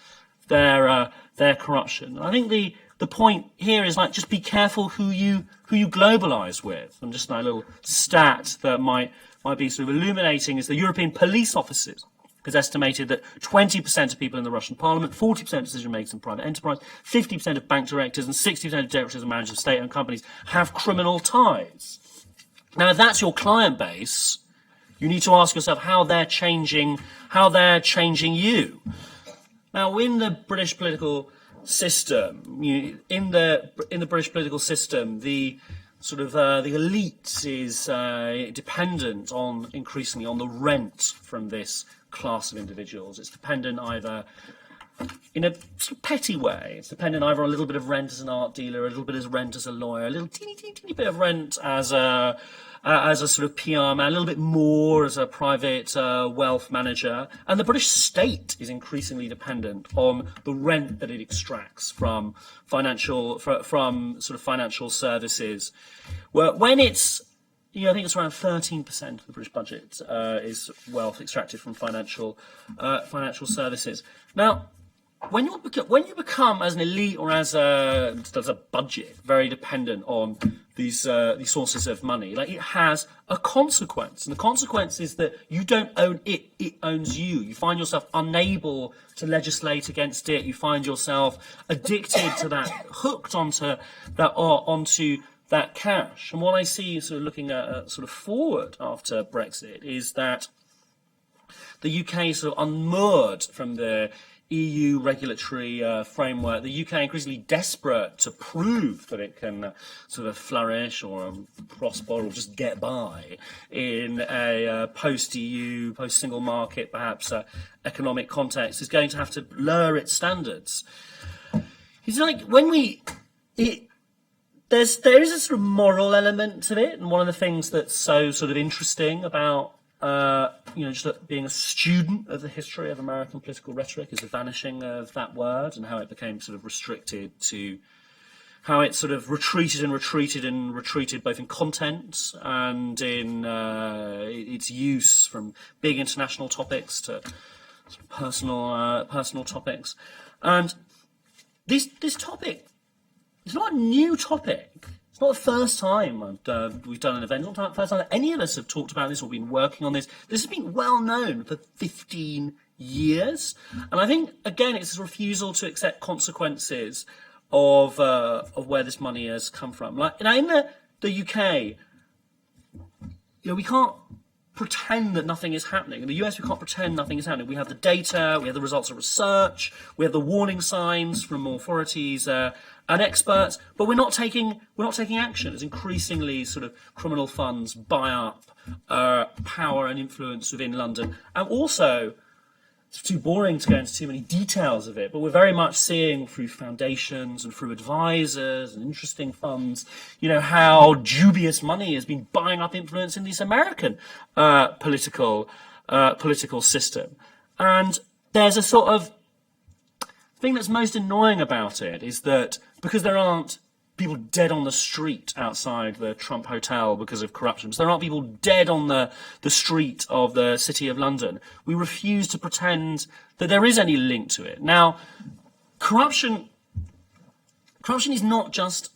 their corruption. And I think the point here is like, just be careful who you globalise with. And just a little stat that might be sort of illuminating is the European police officers has estimated that 20% of people in the Russian parliament, 40% of decision makers in private enterprise, 50% of bank directors, and 60% of directors and managers of state-owned companies have criminal ties. Now, if that's your client base, you need to ask yourself how they're changing you. Now, in the British political system, the sort of the elite is dependent on increasingly on the rent from this class of individuals. It's dependent either in a sort of petty way. It's dependent either on a little bit of rent as an art dealer, a little bit of rent as a lawyer, a little teeny bit of rent as a sort of PR man, a little bit more as a private wealth manager. And the British state is increasingly dependent on the rent that it extracts from financial services. When it's, I think it's around 13% of the British budget is wealth extracted from financial services. Now, when you become as an elite or as a budget very dependent on these sources of money, like, it has a consequence, and the consequence is that you don't own it; it owns you. You find yourself unable to legislate against it. You find yourself addicted to that, hooked onto that cash. And what I see sort of looking at sort of forward after Brexit is that the UK sort of unmoored from the EU regulatory framework, the UK increasingly desperate to prove that it can sort of flourish or prosper or just get by in a post-EU, post-single market, perhaps economic context, is going to have to lower its standards. It's like there is a sort of moral element to it, and one of the things that's so sort of interesting about just being a student of the history of American political rhetoric is the vanishing of that word, and how it became sort of restricted to how it sort of retreated both in content and in its use from big international topics to sort of personal topics. And this topic, it's not a new topic. It's not the first time we've done an event. It's not the first time that any of us have talked about this or been working on this. This has been well known for 15 years. And I think, again, it's a refusal to accept consequences of where this money has come from. Like, in the UK, we can't pretend that nothing is happening. In the US, we can't pretend nothing is happening. We have the data, we have the results of research, we have the warning signs from authorities and experts, but we're not taking action as increasingly sort of criminal funds buy up power and influence within London. And also, it's too boring to go into too many details of it, but we're very much seeing through foundations and through advisors and interesting funds, how dubious money has been buying up influence in this American political system. And there's a sort of thing that's most annoying about it is that because there aren't people dead on the street outside the Trump Hotel because of corruption, so there aren't people dead on the street of the City of London, we refuse to pretend that there is any link to it. Now, corruption is not just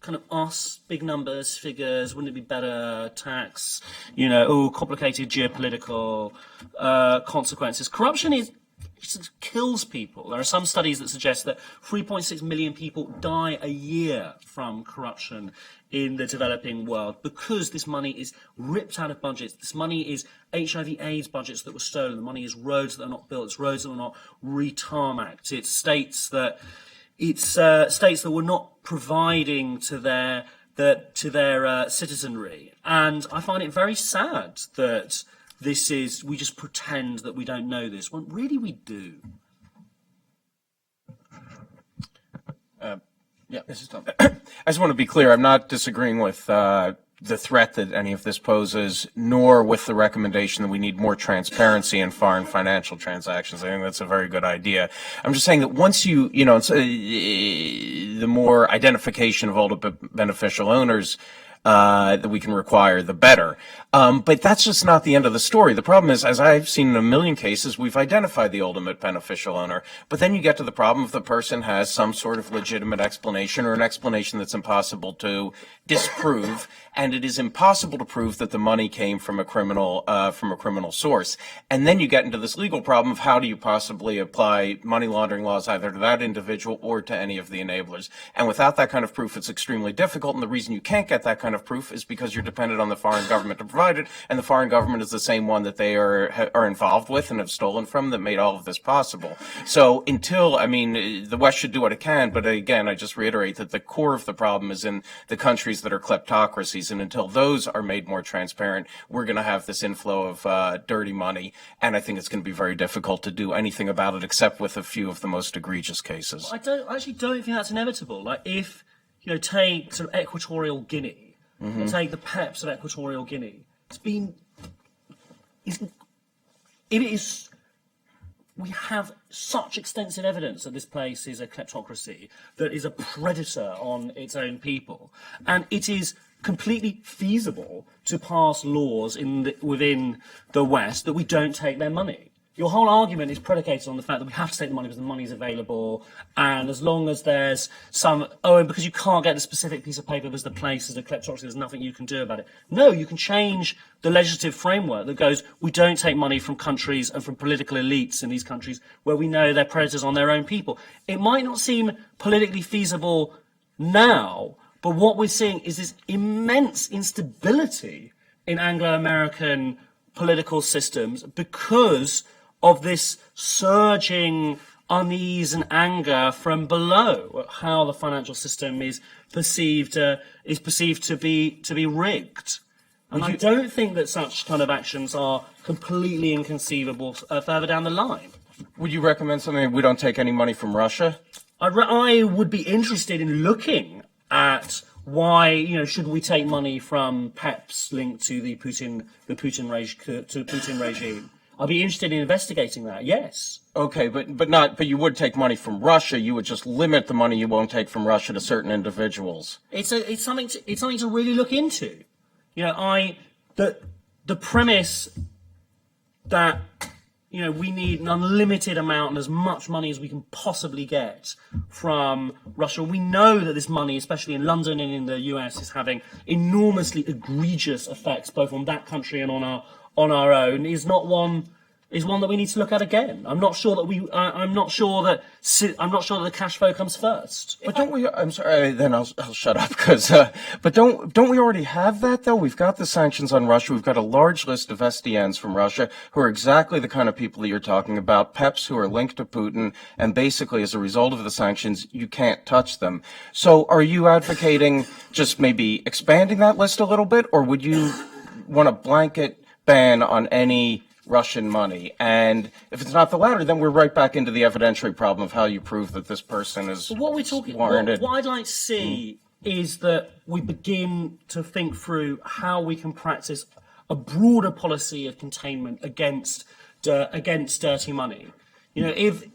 kind of us, big numbers, figures, wouldn't it be better, tax, complicated geopolitical consequences. Corruption it kills people. There are some studies that suggest that 3.6 million people die a year from corruption in the developing world because this money is ripped out of budgets. This money is HIV/AIDS budgets that were stolen. The money is roads that are not built. It's roads that are not re-tarmacked. It's states that were not providing to their citizenry. And I find it very sad that we just pretend that we don't know this, when really we do. This is Tom. I just want to be clear. I'm not disagreeing with the threat that any of this poses, nor with the recommendation that we need more transparency in foreign financial transactions. I think that's a very good idea. I'm just saying that once the more identification of all the beneficial owners that we can require, the better. But that's just not the end of the story. The problem is, as I've seen in a million cases, we've identified the ultimate beneficial owner, but then you get to the problem if the person has some sort of legitimate explanation or an explanation that's impossible to disprove, and it is impossible to prove that the money came from a criminal source. And then you get into this legal problem of how do you possibly apply money laundering laws either to that individual or to any of the enablers. And without that kind of proof, it's extremely difficult. And the reason you can't get that kind of proof is because you're dependent on the foreign government to provide it, and the foreign government is the same one that they are involved with and have stolen from that made all of this possible. So the West should do what it can, but again, I just reiterate that the core of the problem is in the countries that are kleptocracies, and until those are made more transparent, we're going to have this inflow of dirty money, and I think it's going to be very difficult to do anything about it except with a few of the most egregious cases. I actually don't think that's inevitable. Like if, take sort of Equatorial Guinea, and take the PEPs of Equatorial Guinea. We have such extensive evidence that this place is a kleptocracy, that is a predator on its own people, and it is completely feasible to pass laws within the West that we don't take their money. Your whole argument is predicated on the fact that we have to take the money because the money is available, and as long as there's and because you can't get the specific piece of paper because the place is a kleptocracy, there's nothing you can do about it. No, you can change the legislative framework that goes, we don't take money from countries and from political elites in these countries where we know they're predators on their own people. It might not seem politically feasible now, but what we're seeing is this immense instability in Anglo-American political systems because of this surging unease and anger from below at how the financial system is perceived to be rigged. And I don't think that such kind of actions are completely inconceivable further down the line. Would you recommend something we don't take any money from Russia? I would be interested in looking at why, shouldn't we take money from PEPs linked to the Putin regime? I'd be interested in investigating that. Yes. Okay, but you would take money from Russia. You would just limit the money you won't take from Russia to certain individuals. It's something to really look into. The premise that we need an unlimited amount and as much money as we can possibly get from Russia. We know that this money, especially in London and in the US, is having enormously egregious effects both on that country and on our own, is not one is one that we need to look at again. I'm not sure that the cash flow comes first. But don't we? I'm sorry. Then I'll shut up because. But don't we already have that though? We've got the sanctions on Russia. We've got a large list of SDNs from Russia who are exactly the kind of people that you're talking about. PEPs who are linked to Putin, and basically as a result of the sanctions, you can't touch them. So, are you advocating just maybe expanding that list a little bit, or would you want a blanket ban on any Russian money? And if it's not the latter, then we're right back into the evidentiary problem of how you prove that this person is warranted. What I'd like to see is that we begin to think through how we can practice a broader policy of containment against dirty money. If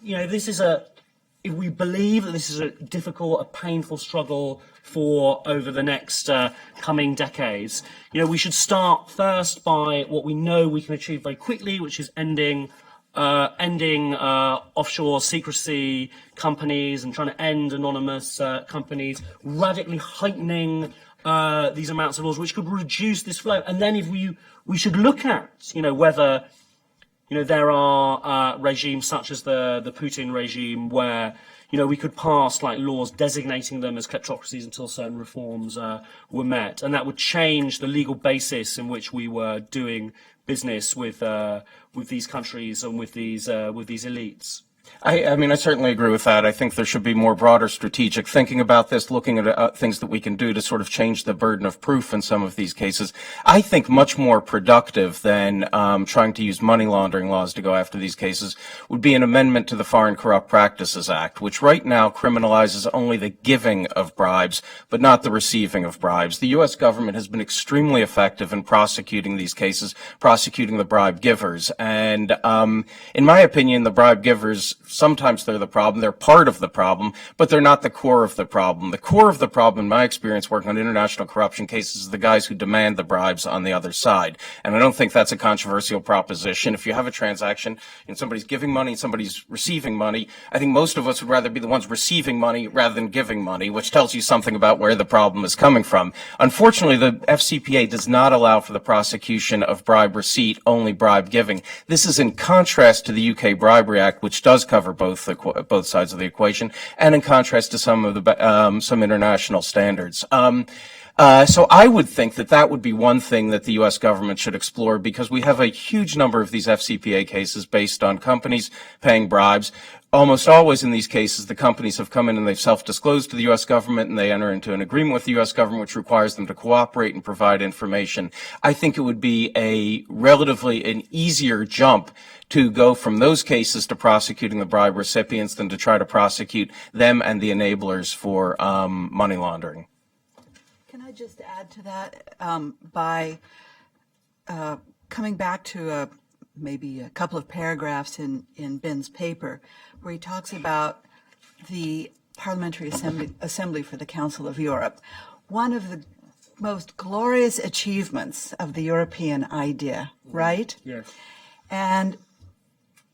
we believe that this is a difficult, a painful struggle for over the next coming decades, we should start first by what we know we can achieve very quickly, which is ending offshore secrecy companies and trying to end anonymous companies, radically heightening these amounts of laws, which could reduce this flow. And then we should look at, whether there are regimes such as the Putin regime where, we could pass laws designating them as kleptocracies until certain reforms were met, and that would change the legal basis in which we were doing business with these countries and with these elites. I mean, I certainly agree with that. I think there should be more broader strategic thinking about this, looking at things that we can do to sort of change the burden of proof in some of these cases. I think much more productive than trying to use money laundering laws to go after these cases would be an amendment to the Foreign Corrupt Practices Act, which right now criminalizes only the giving of bribes, but not the receiving of bribes. The U.S. government has been extremely effective in prosecuting these cases, prosecuting the bribe givers. And in my opinion, the bribe givers, sometimes they're the problem, they're part of the problem, but they're not the core of the problem. The core of the problem, in my experience working on international corruption cases, is the guys who demand the bribes on the other side. And I don't think that's a controversial proposition. If you have a transaction and somebody's giving money and somebody's receiving money, I think most of us would rather be the ones receiving money rather than giving money, which tells you something about where the problem is coming from. Unfortunately, the FCPA does not allow for the prosecution of bribe receipt, only bribe giving. This is in contrast to the UK Bribery Act, which does cover both sides of the equation, and in contrast to some of the some international standards. So I would think that would be one thing that the U.S. government should explore, because we have a huge number of these FCPA cases based on companies paying bribes. Almost always in these cases, the companies have come in and they've self-disclosed to the U.S. government, and they enter into an agreement with the U.S. government which requires them to cooperate and provide information. I think it would be an easier jump to go from those cases to prosecuting the bribe recipients than to try to prosecute them and the enablers for money laundering. Can I just add to that by coming back to maybe a couple of paragraphs in Ben's paper where he talks about the Parliamentary Assembly for the Council of Europe. One of the most glorious achievements of the European idea, right? Yes. And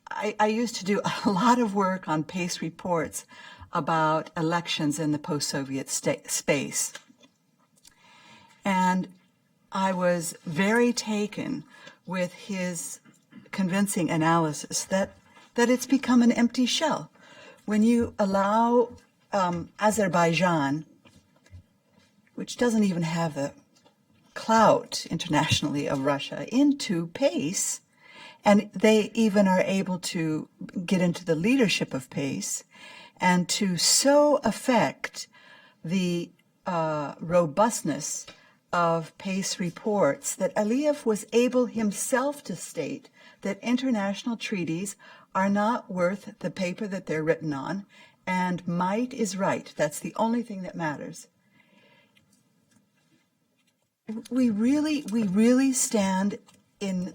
I used to do a lot of work on PACE reports about elections in the post-Soviet space. And I was very taken with his convincing analysis that it's become an empty shell. When you allow Azerbaijan, which doesn't even have the clout internationally of Russia, into PACE, and they even are able to get into the leadership of PACE and to so affect the robustness of PACE reports that Aliyev was able himself to state that international treaties are not worth the paper that they're written on, and might is right. That's the only thing that matters. We really stand in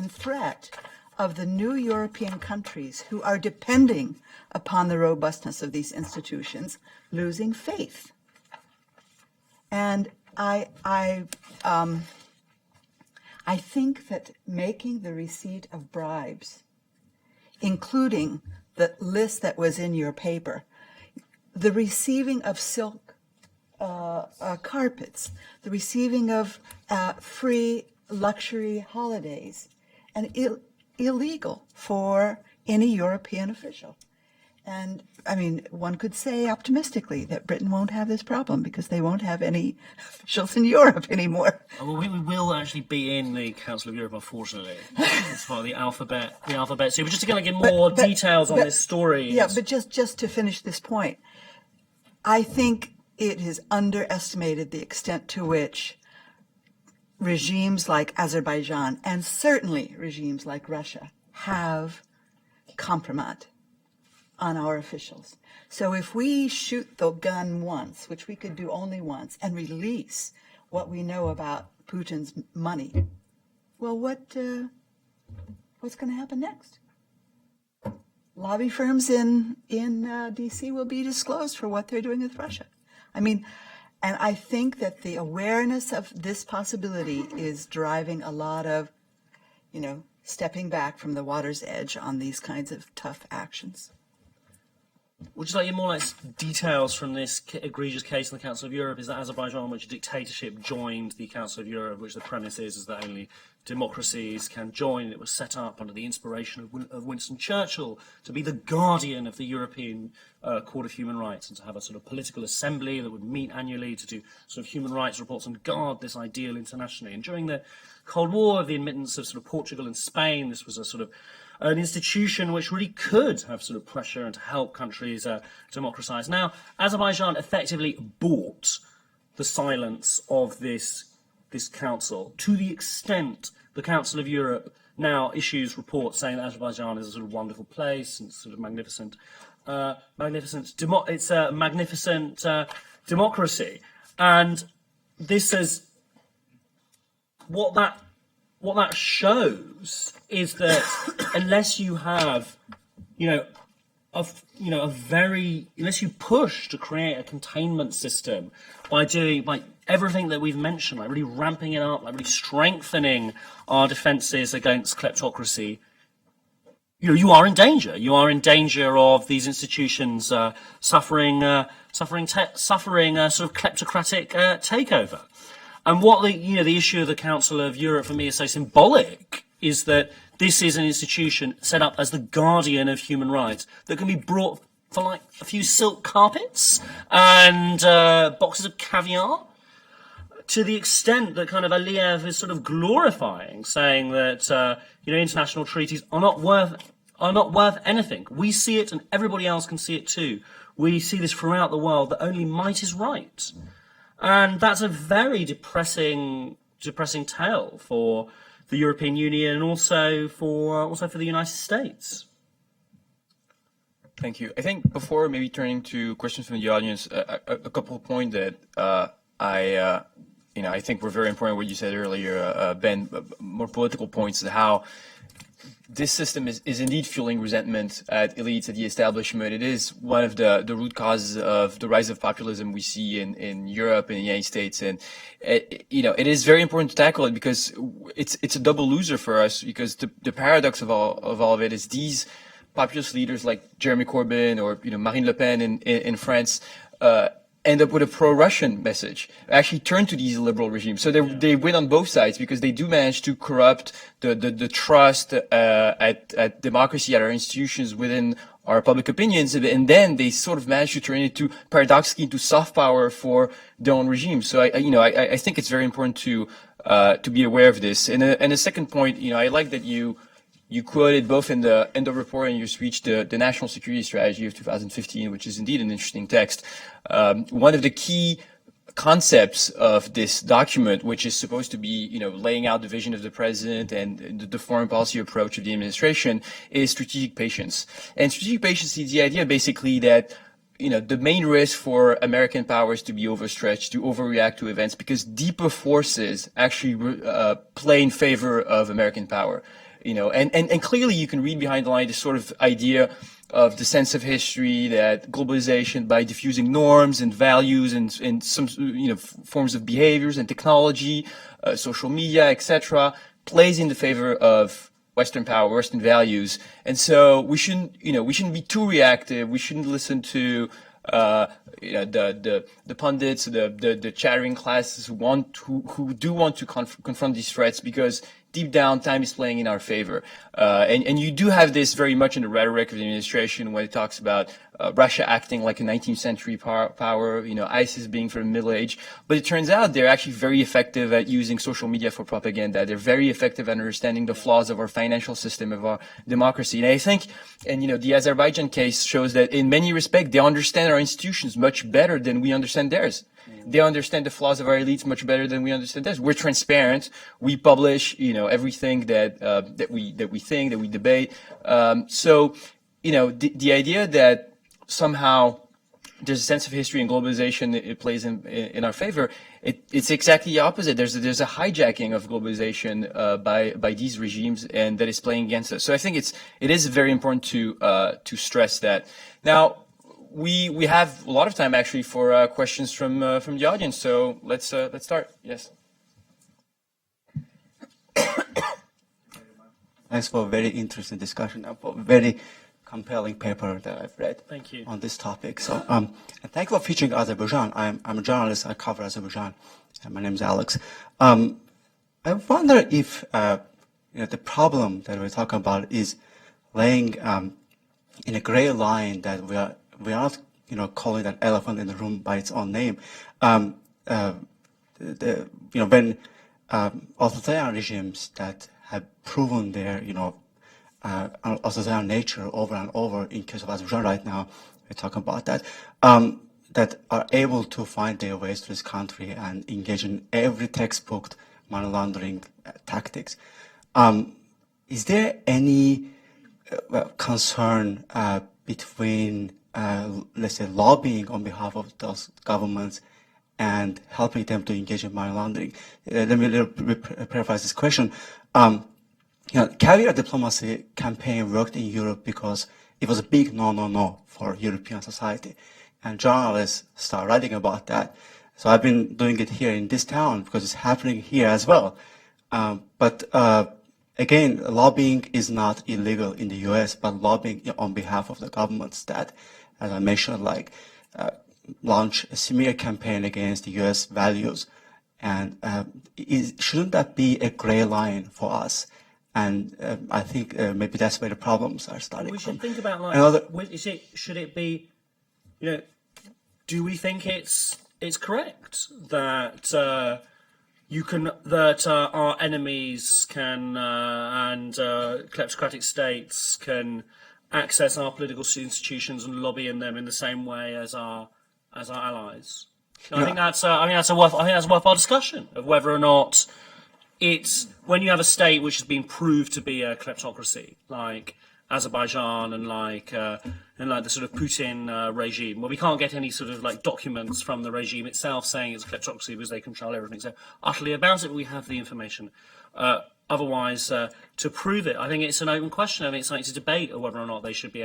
threat of the new European countries who are depending upon the robustness of these institutions losing faith. And I think that making the receipt of bribes, including the list that was in your paper, the receiving of silk carpets, the receiving of free luxury holidays, and illegal for any European official. And I mean, one could say optimistically that Britain won't have this problem because they won't have any officials in Europe anymore. Well, we will actually be in the Council of Europe, unfortunately. It's part of the alphabet. So we're just going to get more details on this story. Yeah, but just to finish this point, I think it is underestimated the extent to which regimes like Azerbaijan and certainly regimes like Russia have compromised on our officials. So if we shoot the gun once, which we could do only once, and release what we know about Putin's money, well, what's going to happen next? Lobby firms in D.C. will be disclosed for what they're doing with Russia. I mean, and I think that the awareness of this possibility is driving a lot of, stepping back from the water's edge on these kinds of tough actions. Would you like more or less details from this egregious case in the Council of Europe? Is that Azerbaijan, which a dictatorship, joined the Council of Europe, which the premise is that only democracies can join. It was set up under the inspiration of Winston Churchill to be the guardian of the European Court of Human Rights and to have a sort of political assembly that would meet annually to do sort of human rights reports and guard this ideal internationally. And during the Cold War, the admittance of sort of Portugal and Spain, this was a sort of an institution which really could have sort of pressure and to help countries democratize. Now, Azerbaijan effectively bought the silence of this council to the extent the Council of Europe now issues reports saying that Azerbaijan is a sort of wonderful place and sort of magnificent democracy. And this is what that shows is that unless you have, unless you push to create a containment system by everything that we've mentioned, like really ramping it up, like really strengthening our defences against kleptocracy, you are in danger. You are in danger of these institutions suffering a sort of kleptocratic takeover. And what the issue of the Council of Europe for me is so symbolic is that this is an institution set up as the guardian of human rights that can be brought for like a few silk carpets and boxes of caviar, to the extent that kind of Aliyev is sort of glorifying, saying that international treaties are not worth anything. We see it, and everybody else can see it too. We see this throughout the world, that only might is right. And that's a very depressing tale for the European Union and also for the United States. Thank you. I think before maybe turning to questions from the audience, a couple of points that I think were very important. What you said earlier, Ben, more political points to how this system is indeed fueling resentment at elites, at the establishment. It is one of the root causes of the rise of populism we see in Europe and the United States. And, it is very important to tackle it because it's a double loser for us, because the paradox of all of it is these populist leaders like Jeremy Corbyn or, Marine Le Pen in France, end up with a pro-Russian message, actually turn to these liberal regimes. So they win on both sides because they do manage to corrupt the trust at democracy, at our institutions, within our public opinions, and then they sort of manage to turn it paradoxically into soft power for their own regime. So I think it's very important to be aware of this. And a second point, I like that you quoted both in the report and your speech the National Security Strategy of 2015, which is indeed an interesting text. One of the key concepts of this document, which is supposed to be, laying out the vision of the president and the foreign policy approach of the administration, is strategic patience. And strategic patience is the idea basically that the main risk for American powers to be overstretched, to overreact to events, because deeper forces actually play in favor of American power. And clearly you can read behind the line this sort of idea of the sense of history that globalization, by diffusing norms and values and some, forms of behaviors and technology, social media, etc., plays in the favor of Western power, Western values. And so we shouldn't be too reactive. We shouldn't listen to the pundits, the chattering classes who do want to confront these threats, because deep down, time is playing in our favor. And you do have this very much in the rhetoric of the administration when it talks about Russia acting like a 19th century power, ISIS being from the Middle Age. But it turns out they're actually very effective at using social media for propaganda. They're very effective at understanding the flaws of our financial system, of our democracy. And I think, the Azerbaijan case shows that in many respects, they understand our institutions much better than we understand theirs. They understand the flaws of our elites much better than we understand theirs. We're transparent. We publish, everything that we think, that we debate. So, the idea that somehow there's a sense of history and globalization, it plays in our favor. It's exactly the opposite. There's a hijacking of globalization by these regimes, and that is playing against us. So I think it is very important to stress that. Now, we have a lot of time actually for questions from the audience. So let's start. Yes. Thanks for a very interesting discussion and for a very compelling paper that I've read. Thank you. On this topic. So, and thank you for featuring Azerbaijan. I'm a journalist. I cover Azerbaijan. My name is Alex. I wonder if the problem that we're talking about is laying in a gray line that we are not calling that elephant in the room by its own name. When authoritarian regimes that have proven their authoritarian nature over and over, in case of Azerbaijan right now, we're talking about that, that are able to find their ways to this country and engage in every textbook money laundering tactics. Is there any concern between, let's say, lobbying on behalf of those governments and helping them to engage in money laundering? Let me paraphrase this question. Caviar diplomacy campaign worked in Europe because it was a big no for European society. And journalists start writing about that. So I've been doing it here in this town because it's happening here as well. But again, lobbying is not illegal in the US, but lobbying on behalf of the governments that, as I mentioned, launch a smear campaign against the US values. And shouldn't that be a gray line for us? And I think maybe that's where the problems are starting. We should think about should it be, do we think it's correct that our enemies can and kleptocratic states can access our political institutions and lobby in them in the same way as our allies? I think that's a worthwhile discussion of whether or not it's when you have a state which has been proved to be a kleptocracy, like Azerbaijan and like the sort of Putin regime, where we can't get any sort of documents from the regime itself saying it's a kleptocracy because they control everything. So utterly about it, but we have the information. Otherwise, to prove it, I think it's an open question. I think it's something to debate whether or not they should be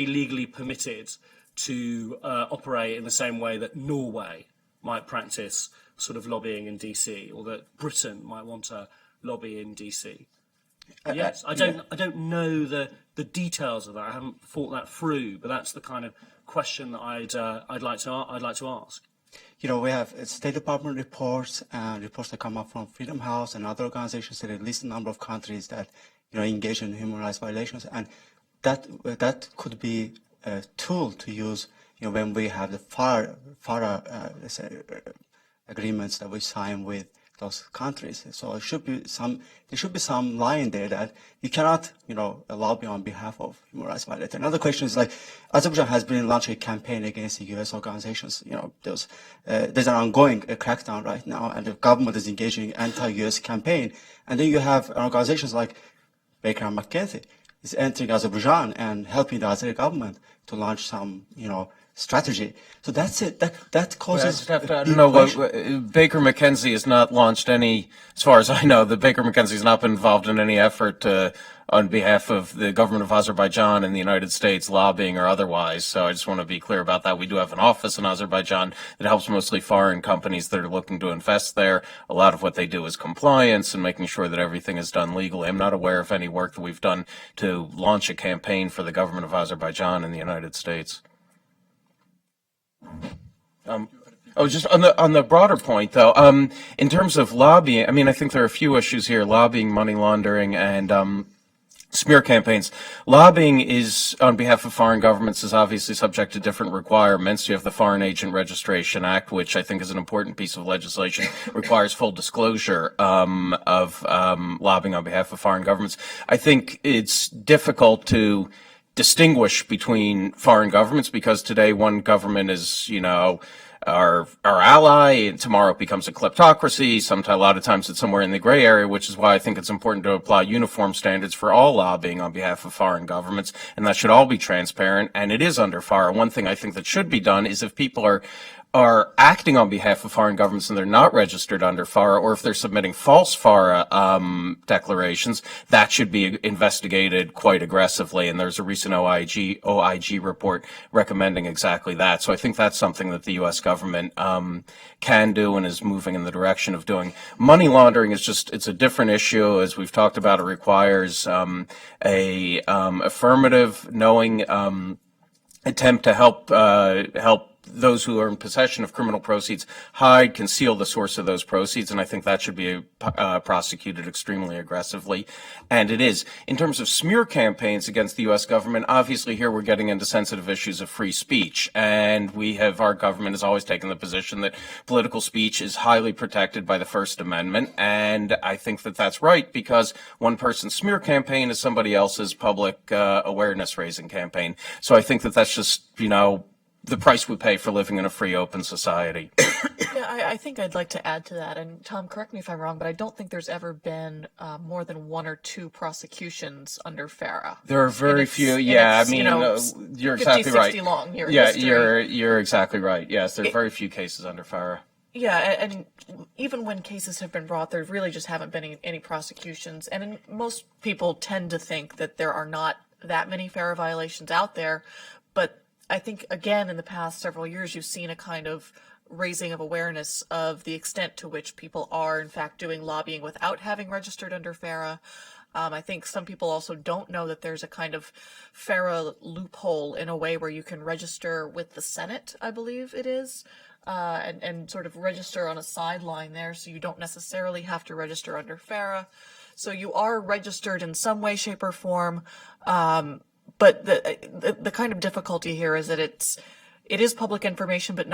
legally permitted to operate in the same way that Norway might practice sort of lobbying in DC, or that Britain might want to lobby in DC. Yes, I don't know the details of that. I haven't thought that through, but that's the kind of question that I'd like to ask. We have State Department reports and reports that come up from Freedom House and other organizations that list a number of countries that engage in human rights violations, and that could be a tool to use when we have the FARA let's say, agreements that we sign with those countries. So there should be some line there that you cannot, lobby on behalf of human rights violators. Another question is Azerbaijan has been launching a campaign against the U.S. organizations. There's an ongoing crackdown right now, and the government is engaging in anti-U.S. campaign. And then you have organizations like Baker and McKenzie is entering Azerbaijan and helping the Azeri government to launch some, strategy. So that's it. That causes. I don't know. Baker McKenzie has not launched any, as far as I know, the Baker McKenzie has not been involved in any effort on behalf of the government of Azerbaijan and the United States, lobbying or otherwise. So I just want to be clear about that. We do have an office in Azerbaijan that helps mostly foreign companies that are looking to invest there. A lot of what they do is compliance and making sure that everything is done legally. I'm not aware of any work that we've done to launch a campaign for the government of Azerbaijan in the United States. Oh, just on the broader point, though, in terms of lobbying, I mean, I think there are a few issues here: lobbying, money laundering, and smear campaigns. Lobbying is on behalf of foreign governments is obviously subject to different requirements. You have the Foreign Agent Registration Act, which I think is an important piece of legislation, requires full disclosure of lobbying on behalf of foreign governments. I think it's difficult to distinguish between foreign governments because today one government is, our ally, and tomorrow it becomes a kleptocracy. Sometimes, a lot of times it's somewhere in the gray area, which is why I think it's important to apply uniform standards for all lobbying on behalf of foreign governments, and that should all be transparent, and it is under FARA. One thing I think that should be done is if people are acting on behalf of foreign governments and they're not registered under FARA, or if they're submitting false FARA declarations, that should be investigated quite aggressively. And there's a recent OIG report recommending exactly that. So I think that's something that the U.S. government can do and is moving in the direction of doing. Money laundering is it's a different issue. As we've talked about, it requires a affirmative, knowing attempt to help those who are in possession of criminal proceeds conceal the source of those proceeds, and I think that should be prosecuted extremely aggressively, and it is. In terms of smear campaigns against the U.S. government, obviously here we're getting into sensitive issues of free speech, and our government has always taken the position that political speech is highly protected by the First Amendment, and I think that that's right because one person's smear campaign is somebody else's public awareness raising campaign. So I think that that's just, the price we pay for living in a free, open society. Yeah, I think I'd like to add to that. And Tom, correct me if I'm wrong, but I don't think there's ever been more than one or two prosecutions under FARA. There are very few. Yeah, I mean, you're 50, exactly right. 60 long year yeah, history. you're exactly right. Yes, there are very few cases under FARA. Yeah, and even when cases have been brought, there really just haven't been any prosecutions. And most people tend to think that there are not that many FARA violations out there, but I think, again, in the past several years, you've seen a kind of raising of awareness of the extent to which people are, in fact, doing lobbying without having registered under FARA. I think some people also don't know that there's a kind of FARA loophole in a way where you can register with the Senate, I believe it is, and sort of register on a sideline there, so you don't necessarily have to register under FARA. So you are registered in some way, shape, or form. But the kind of difficulty here is that it is public information, but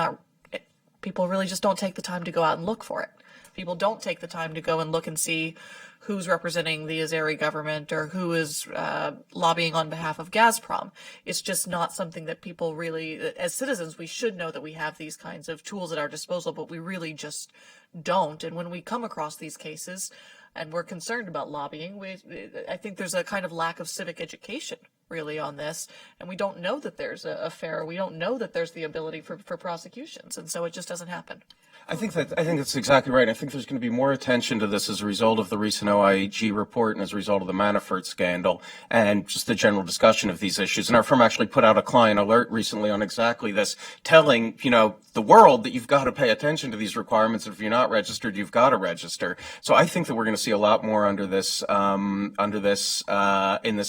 people really just don't take the time to go out and look for it. People don't take the time to go and look and see who's representing the Azeri government or who is lobbying on behalf of Gazprom. It's just not something that people really, as citizens, we should know that we have these kinds of tools at our disposal, but we really just don't. And when we come across these cases and we're concerned about lobbying, I think there's a kind of lack of civic education really on this, and we don't know that there's a FARA. We don't know that there's the ability for prosecutions, and so it just doesn't happen. I think that's exactly right. I think there's going to be more attention to this as a result of the recent OIG report and as a result of the Manafort scandal and just the general discussion of these issues. And our firm actually put out a client alert recently on exactly this, telling, the world that you've got to pay attention to these requirements. If you're not registered, you've got to register. So I think that we're going to see a lot more under this in this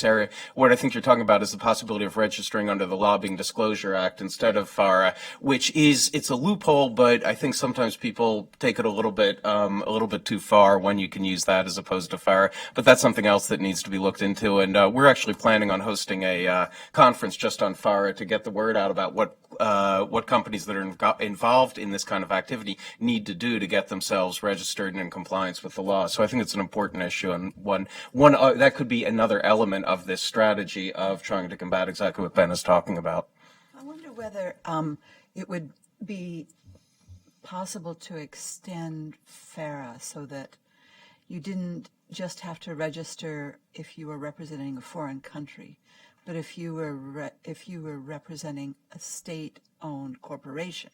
area. What I think you're talking about is the possibility of registering under the Lobbying Disclosure Act instead of FARA, it's a loophole, but I think sometimes people take it a little bit too far when you can use that as opposed to FARA. But that's something else that needs to be looked into. And we're actually planning on hosting a conference just on FARA to get the word out about what companies that are involved in this kind of activity need to do to get themselves registered and in compliance with the law. So I think it's an important issue, and one that could be another element of this strategy of trying to combat exactly what Ben is talking about. I wonder whether it would be possible to extend FARA so that you didn't just have to register if you were representing a foreign country, but if you were representing a state-owned corporation,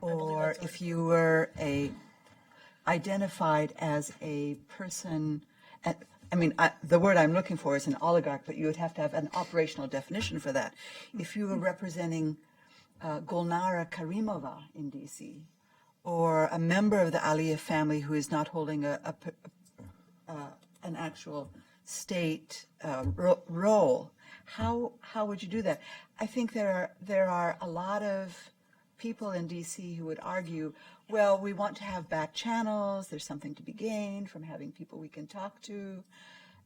or if you were identified as a person. The word I'm looking for is an oligarch, but you would have to have an operational definition for that. If you were representing Gulnara Karimova in D.C., or a member of the Aliyev family who is not holding an actual state role, how would you do that? I think there are a lot of people in DC who would argue, well, we want to have back channels. There's something to be gained from having people we can talk to.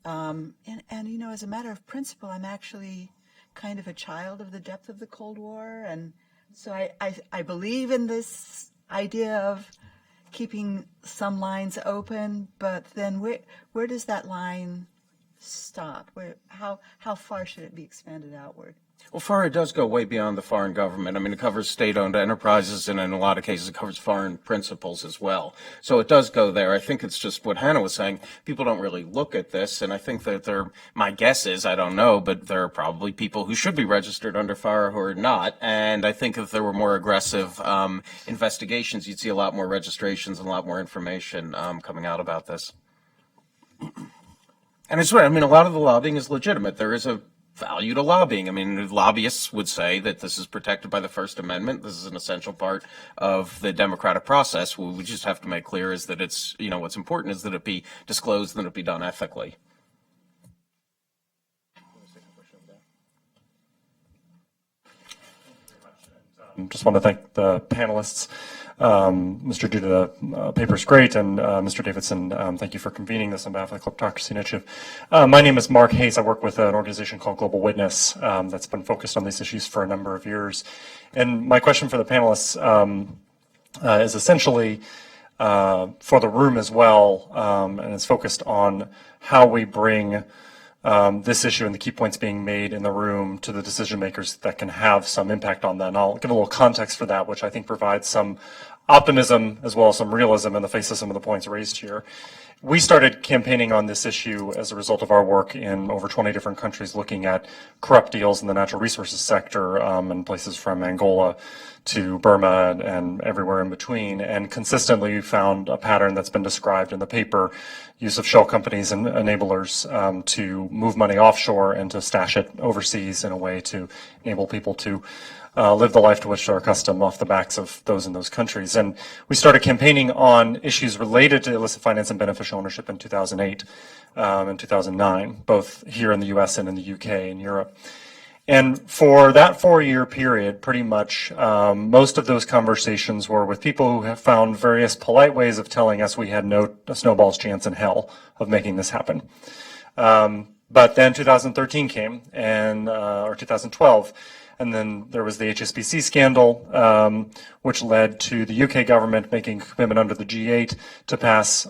And you know, as a matter of principle, I'm actually kind of a child of the depth of the Cold War. And so I believe in this idea of keeping some lines open, but then where does that line stop? How far should it be expanded outward? Well, FARA does go way beyond the foreign government. I mean, it covers state-owned enterprises, and in a lot of cases, it covers foreign principals as well. So it does go there. I think it's just what Hannah was saying. People don't really look at this, and I think that my guess is, I don't know, but there are probably people who should be registered under FARA who are not. And I think if there were more aggressive investigations, you'd see a lot more registrations and a lot more information coming out about this. And it's right. I mean, a lot of the lobbying is legitimate. There is a value to lobbying. I mean, lobbyists would say that this is protected by the First Amendment. This is an essential part of the democratic process. What we just have to make clear is that it's, you know, what's important is that it be disclosed and that it be done ethically. Just want to thank the panelists. Mr. Duda, the paper's great, and Mr. Davidson, thank you for convening this on behalf of the Kleptocracy Initiative. My name is Mark Hayes. I work with an organization called Global Witness that's been focused on these issues for a number of years. And my question for the panelists is essentially for the room as well, and it's focused on how we bring this issue and the key points being made in the room to the decision makers that can have some impact on that. And I'll give a little context for that, which I think provides some optimism as well as some realism in the face of some of the points raised here. We started campaigning on this issue as a result of our work in over 20 different countries looking at corrupt deals in the natural resources sector in places from Angola to Burma and everywhere in between. And consistently we found a pattern that's been described in the paper, use of shell companies and enablers to move money offshore and to stash it overseas in a way to enable people to live the life to which they're accustomed off the backs of those in those countries. And we started campaigning on issues related to illicit finance and beneficial ownership in 2008 and 2009, both here in the US and in the UK and Europe. And for that 4-year period, pretty much most of those conversations were with people who have found various polite ways of telling us we had a snowball's chance in hell of making this happen. But then 2013 came, or 2012, and then there was the HSBC scandal, which led to the UK government making a commitment under the G8 to pass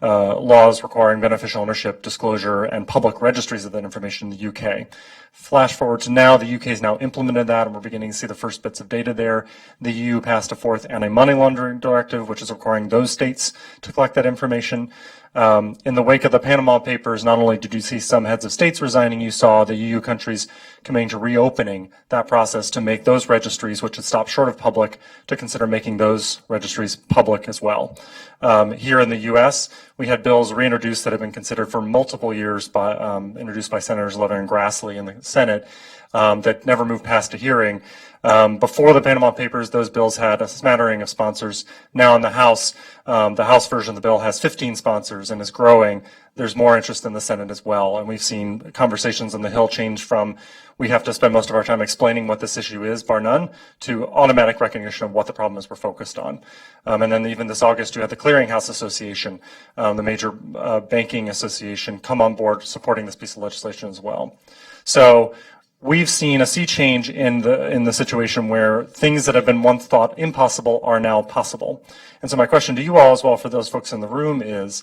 laws requiring beneficial ownership, disclosure, and public registries of that information in the UK. Flash forward to now, the UK has now implemented that, and we're beginning to see the first bits of data there. The EU passed a fourth anti-money laundering directive, which is requiring those states to collect that information. In the wake of the Panama Papers, not only did you see some heads of states resigning, you saw the EU countries committing to reopening that process to make those registries, which had stopped short of public, to consider making those registries public as well. Here in the U.S., we had bills reintroduced that had been considered for multiple years introduced by Senators Levin and Grassley in the Senate that never moved past a hearing. Before the Panama Papers, those bills had a smattering of sponsors. Now in the House version of the bill has 15 sponsors and is growing. There's more interest in the Senate as well. And we've seen conversations on the Hill change from we have to spend most of our time explaining what this issue is, bar none, to automatic recognition of what the problem is we're focused on. And then even this August, you had the Clearinghouse Association, the major banking association, come on board supporting this piece of legislation as well. So we've seen a sea change in the situation where things that have been once thought impossible are now possible. And so my question to you all as well, for those folks in the room, is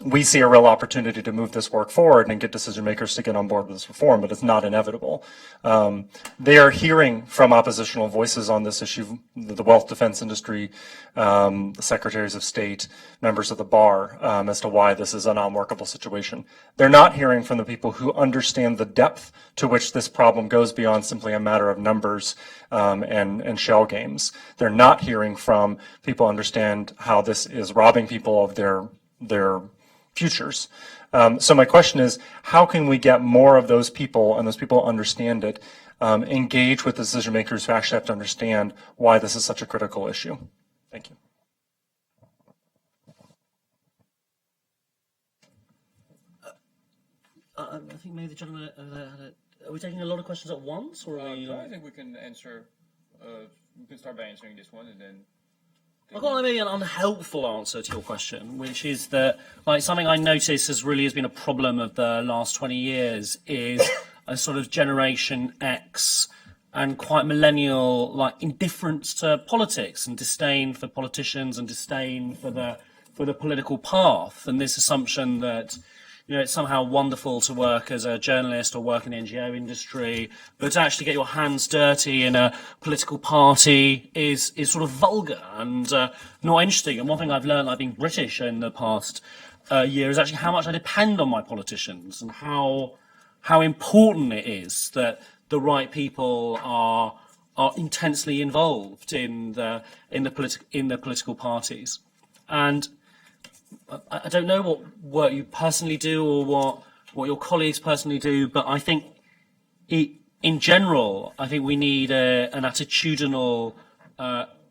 we see a real opportunity to move this work forward and get decision makers to get on board with this reform, but it's not inevitable. They are hearing from oppositional voices on this issue, the wealth defense industry, the secretaries of state, members of the bar, as to why this is an unworkable situation. They're not hearing from the people who understand the depth to which this problem goes beyond simply a matter of numbers and shell games. They're not hearing from people who understand how this is robbing people of their futures. So my question is, how can we get more of those people, and those people understand it, engage with decision makers who actually have to understand why this is such a critical issue? Thank you. I think maybe the gentleman over there had are we taking a lot of questions at once, or are we? I think we can answer we can start by answering this one, and then. I've got maybe an unhelpful answer to your question, which is that, like, something I notice has been a problem of the last 20 years is a sort of Generation X and quite millennial, like, indifference to politics and disdain for politicians and disdain for the political path, and this assumption that, you know, it's somehow wonderful to work as a journalist or work in the NGO industry, but to actually get your hands dirty in a political party is sort of vulgar and not interesting. And one thing I've learned, like being British in the past year, is actually how much I depend on my politicians and how important it is that the right people are intensely involved in the political parties. And I don't know what work you personally do or what your colleagues personally do, but I think in general, I think we need an attitudinal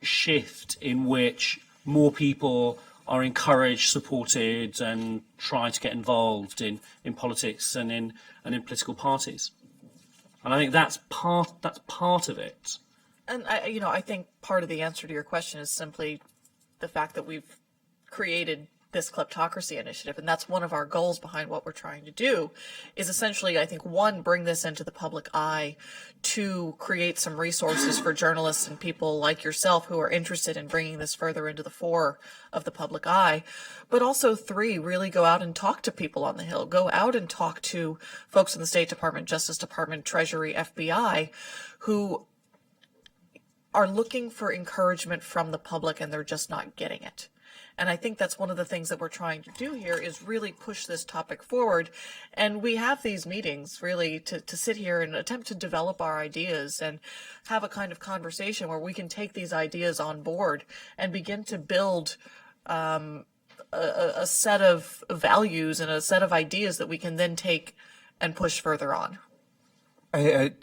shift in which more people are encouraged, supported, and try to get involved in politics and in political parties. And I think that's part of it. And I think part of the answer to your question is simply the fact that we've created this Kleptocracy initiative, and that's one of our goals behind what we're trying to do, is essentially, I think, one, bring this into the public eye, to create some resources for journalists and people like yourself who are interested in bringing this further into the fore of the public eye, but also, three, really go out and talk to people on the Hill, go out and talk to folks in the State Department, Justice Department, Treasury, FBI, who are looking for encouragement from the public and they're just not getting it. And I think that's one of the things that we're trying to do here, is really push this topic forward. And we have these meetings really to sit here and attempt to develop our ideas and have a kind of conversation where we can take these ideas on board and begin to build a set of values and a set of ideas that we can then take and push further on.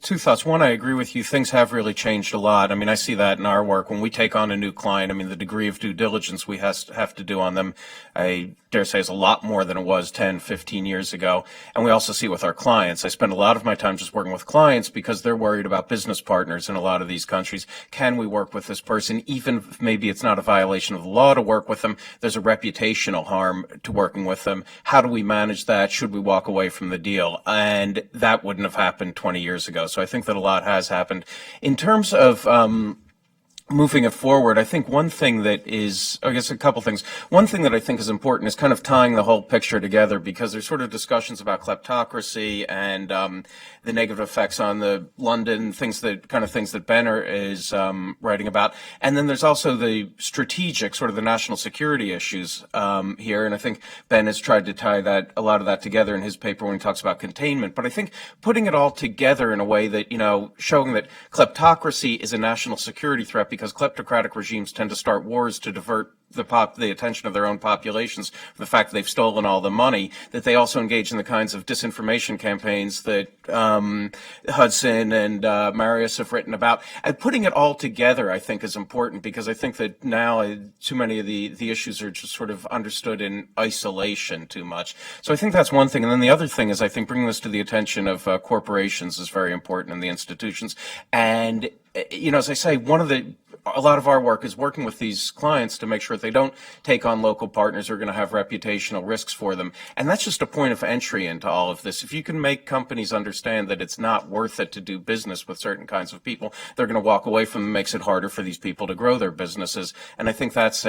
Two thoughts. One, I agree with you. Things have really changed a lot. I mean, I see that in our work. When we take on a new client, I mean, the degree of due diligence we have to do on them, I dare say, is a lot more than it was 10, 15 years ago. And we also see with our clients. I spend a lot of my time just working with clients because they're worried about business partners in a lot of these countries. Can we work with this person? Even if maybe it's not a violation of the law to work with them, there's a reputational harm to working with them. How do we manage that? Should we walk away from the deal? And that wouldn't have happened 20 years ago. So I think that a lot has happened. In terms of moving it forward, I think one thing that is, I guess a couple things. One thing that I think is important is kind of tying the whole picture together, because there's sort of discussions about kleptocracy and the negative effects on the London things that Benner is writing about. And then there's also the strategic, sort of the national security issues here. And I think Ben has tried to tie a lot of that together in his paper when he talks about containment. But I think putting it all together in a way that, showing that kleptocracy is a national security threat, because kleptocratic regimes tend to start wars to divert the attention of their own populations from the fact that they've stolen all the money, that they also engage in the kinds of disinformation campaigns that Hudson and Marius have written about. And putting it all together, I think, is important, because I think that now too many of the issues are just sort of understood in isolation too much. So I think that's one thing. And then the other thing is, I think bringing this to the attention of corporations is very important, in the institutions. And as I say, a lot of our work is working with these clients to make sure that they don't take on local partners who are going to have reputational risks for them. And that's just a point of entry into all of this. If you can make companies understand that it's not worth it to do business with certain kinds of people, they're going to walk away from them. It makes it harder for these people to grow their businesses. And I think that's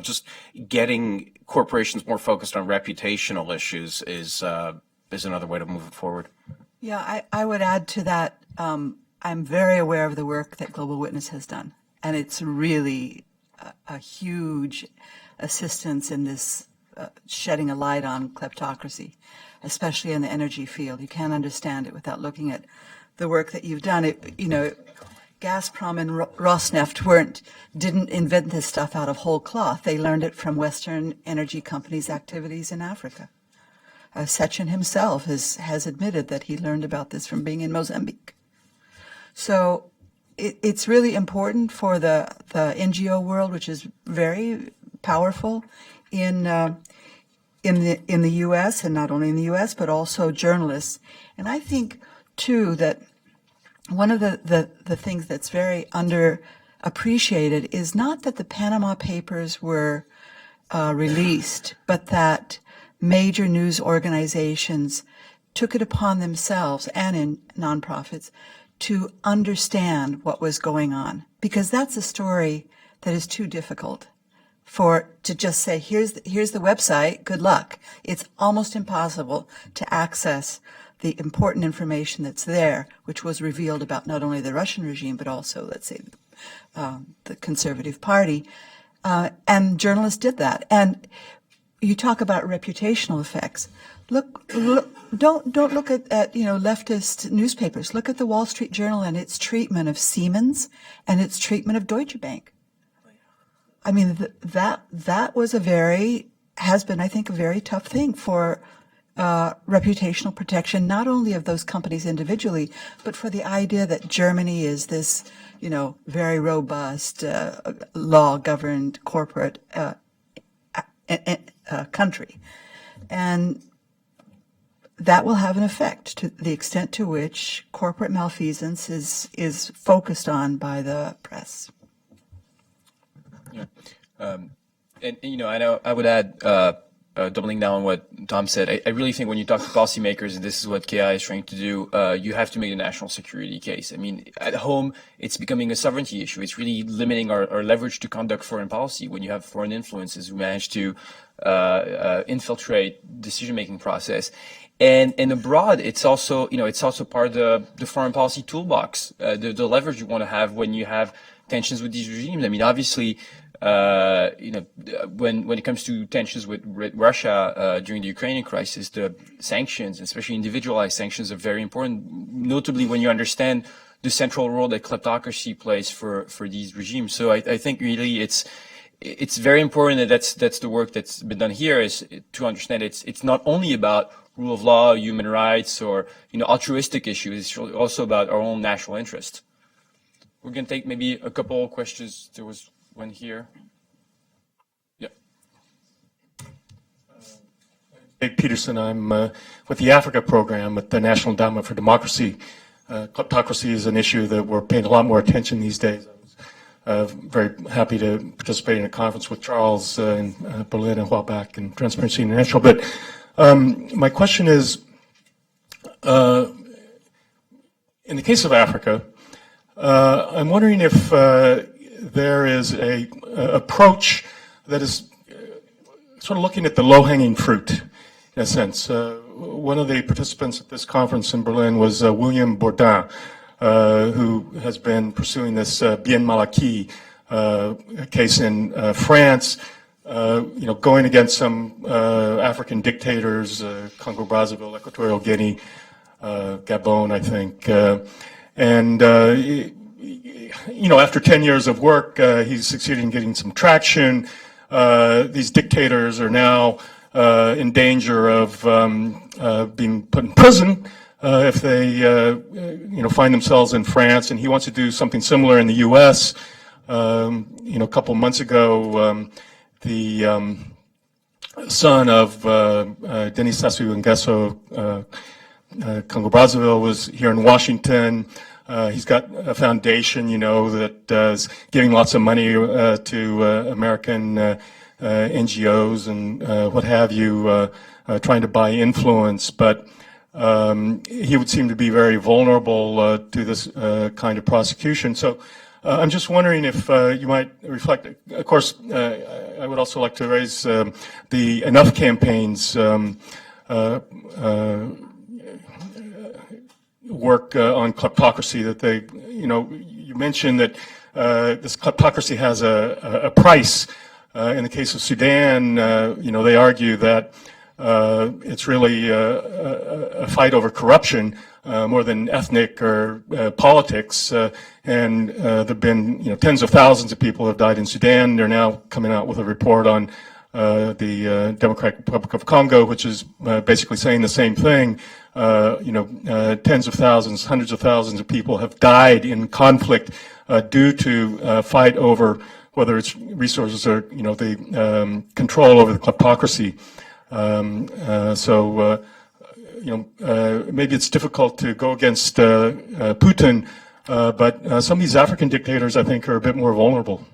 just getting corporations more focused on reputational issues is another way to move it forward. Yeah, I would add to that. I'm very aware of the work that Global Witness has done, and it's really a huge assistance in this shedding a light on kleptocracy, especially in the energy field. You can't understand it without looking at the work that you've done. Gazprom and Rosneft didn't invent this stuff out of whole cloth. They learned it from Western energy companies' activities in Africa. Sechin himself has admitted that he learned about this from being in Mozambique. So it's really important for the NGO world, which is very powerful in the U.S., and not only in the U.S., but also journalists. And I think, too, that one of the things that's very underappreciated is not that the Panama Papers were released, but that major news organizations took it upon themselves, and in nonprofits, to understand what was going on. Because that's a story that is too difficult to just say, here's the website, good luck. It's almost impossible to access the important information that's there, which was revealed about not only the Russian regime, but also, let's say, the Conservative Party. And journalists did that. And you talk about reputational effects. Look, don't look at leftist newspapers. Look at the Wall Street Journal and its treatment of Siemens and its treatment of Deutsche Bank. I mean, that was has been, I think, a very tough thing for reputational protection, not only of those companies individually, but for the idea that Germany is this, very robust, law-governed corporate country. And that will have an effect to the extent to which corporate malfeasance is focused on by the press. Yeah. I would add, doubling down on what Tom said, I really think when you talk to policymakers, and this is what KI is trying to do, you have to make a national security case. I mean, at home, it's becoming a sovereignty issue. It's really limiting our leverage to conduct foreign policy when you have foreign influences who manage to infiltrate decision-making process. And abroad, it's also part of the foreign policy toolbox, the leverage you want to have when you have tensions with these regimes. I mean, obviously, when it comes to tensions with Russia during the Ukrainian crisis, the sanctions, especially individualized sanctions, are very important, notably when you understand the central role that kleptocracy plays for these regimes. So I think really it's very important that that's the work that's been done here, is to understand it's not only about rule of law, human rights, or altruistic issues. It's also about our own national interest. We're going to take maybe a couple of questions. There was one here. Yeah. Dave Peterson. I'm with the Africa program at the National Endowment for Democracy. Kleptocracy is an issue that we're paying a lot more attention these days. I was very happy to participate in a conference with Charles in Berlin a while back in Transparency International. But my question is, in the case of Africa, I'm wondering if there is a approach that is sort of looking at the low-hanging fruit, in a sense. One of the participants at this conference in Berlin was William Bourdin, who has been pursuing this Bien Malaki case in France, going against some African dictators, Congo, Brazzaville, Equatorial Guinea, Gabon, I think. After 10 years of work, he's succeeded in getting some traction. These dictators are now in danger of being put in prison if they, find themselves in France. And he wants to do something similar in the U.S. A couple months ago, the son of Denis Sassou Nguesso, Congo Brazzaville, was here in Washington. He's got a foundation, that is giving lots of money to American NGOs and what have you, trying to buy influence. But he would seem to be very vulnerable to this kind of prosecution. So I'm just wondering if you might reflect. Of course, I would also like to raise the Enough campaign's work on kleptocracy, that they, you mentioned that this kleptocracy has a price. In the case of Sudan, they argue that it's really a fight over corruption more than ethnic or politics. And there have been, tens of thousands of people have died in Sudan. They're now coming out with a report on the Democratic Republic of Congo, which is basically saying the same thing. Tens of thousands, hundreds of thousands of people have died in conflict due to fight over whether it's resources or, the control over the kleptocracy. maybe it's difficult to go against Putin, but some of these African dictators, I think, are a bit more vulnerable.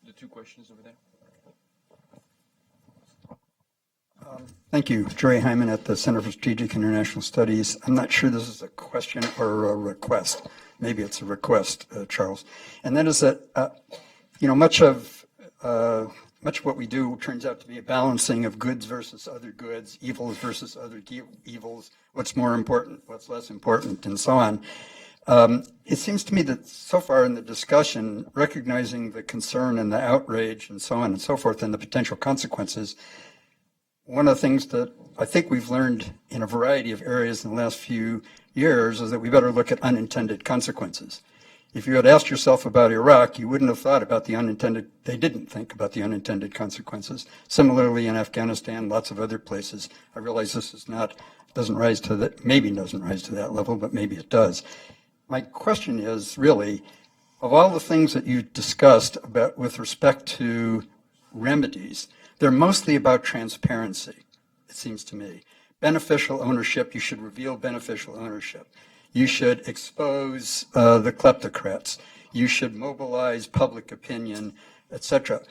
The two questions over there. Thank you. Jerry Hyman at the Center for Strategic International Studies. I'm not sure this is a question or a request. Maybe it's a request, Charles. And that is that, much of what we do turns out to be a balancing of goods versus other goods, evils versus other evils, what's more important, what's less important, and so on. It seems to me that so far in the discussion, recognizing the concern and the outrage and so on and so forth and the potential consequences, one of the things that I think we've learned in a variety of areas in the last few years is that we better look at unintended consequences. If you had asked yourself about Iraq, you wouldn't have thought about they didn't think about the unintended consequences. Similarly in Afghanistan, lots of other places. I realize this is doesn't rise to that level, but maybe it does. My question is really, of all the things that you discussed about with respect to remedies, they're mostly about transparency, it seems to me. Beneficial ownership, you should reveal beneficial ownership. You should expose the kleptocrats. You should mobilize public opinion, etc.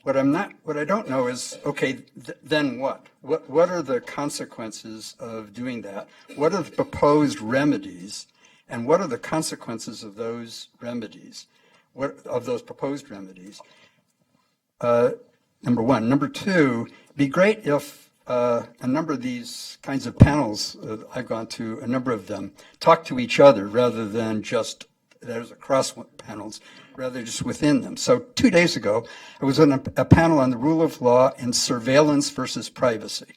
What I don't know is, okay, then what? What are the consequences of doing that? What are the proposed remedies? And what are the consequences of those remedies? Of those proposed remedies? Number one. Number two, it'd be great if a number of these kinds of panels, I've gone to a number of them, talk to each other rather than just, there's across panels, rather just within them. So 2 days ago, I was on a panel on the rule of law and surveillance versus privacy.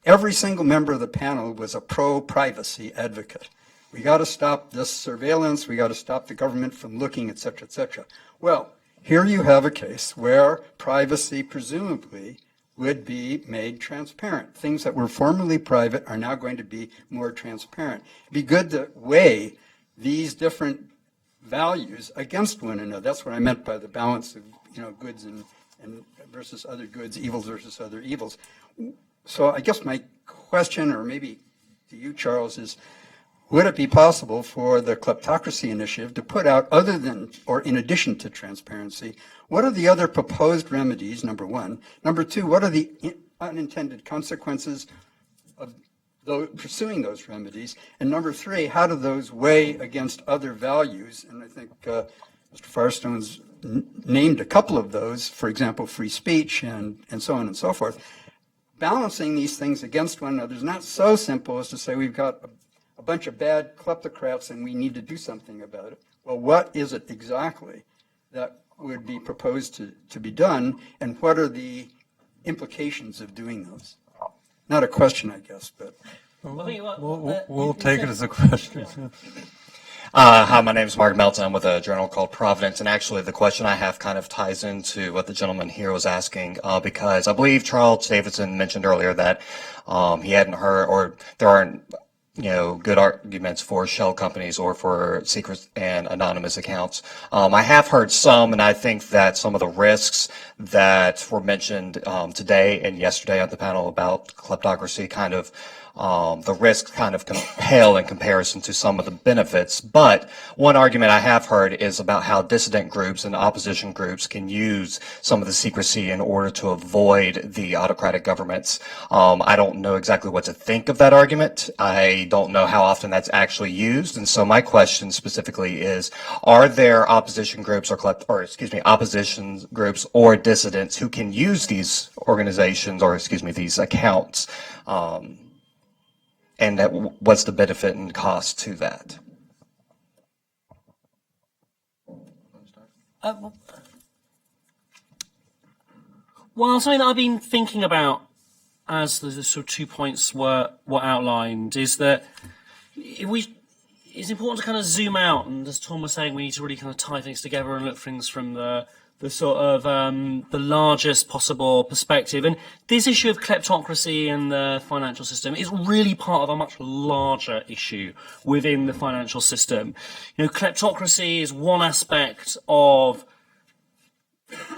Every single member of the panel was a pro-privacy advocate. We got to stop this surveillance, we got to stop the government from looking, et cetera, et cetera. Well, here you have a case where privacy presumably would be made transparent. Things that were formerly private are now going to be more transparent. It'd be good to weigh these different values against one another. That's what I meant by the balance of goods and versus other goods, evils versus other evils. So I guess my question, or maybe to you, Charles, is would it be possible for the Kleptocracy Initiative to put out, other than or in addition to transparency, what are the other proposed remedies, number one? Number two, what are the unintended consequences of pursuing those remedies? And number three, how do those weigh against other values? And I think Mr. Firestone's named a couple of those, for example, free speech and so on and so forth. Balancing these things against one another is not so simple as to say we've got a bunch of bad kleptocrats and we need to do something about it. Well, what is it exactly that would be proposed to be done, and what are the implications of doing those? Not a question, I guess, but... We'll take it as a question. Hi, my name is Mark Melton. I'm with a journal called Providence, and actually the question I have kind of ties into what the gentleman here was asking, because I believe Charles Davidson mentioned earlier that he hadn't heard, or there aren't good arguments for shell companies or for secret and anonymous accounts. I have heard some, and I think that some of the risks that were mentioned today and yesterday at the panel about kleptocracy kind of the risks kind of pale in comparison to some of the benefits. But one argument I have heard is about how dissident groups and opposition groups can use some of the secrecy in order to avoid the autocratic governments. I don't know exactly what to think of that argument. I don't know how often that's actually used. And so my question specifically is, are there opposition groups opposition groups or dissidents who can use these organizations or, these accounts? And what's the benefit and cost to that? Well, something that I've been thinking about as the sort of 2 points were outlined is that it's important to kind of zoom out, and as Tom was saying, we need to really kind of tie things together and look things from the sort of the largest possible perspective. And this issue of kleptocracy and the financial system is really part of a much larger issue within the financial system. Kleptocracy is one aspect of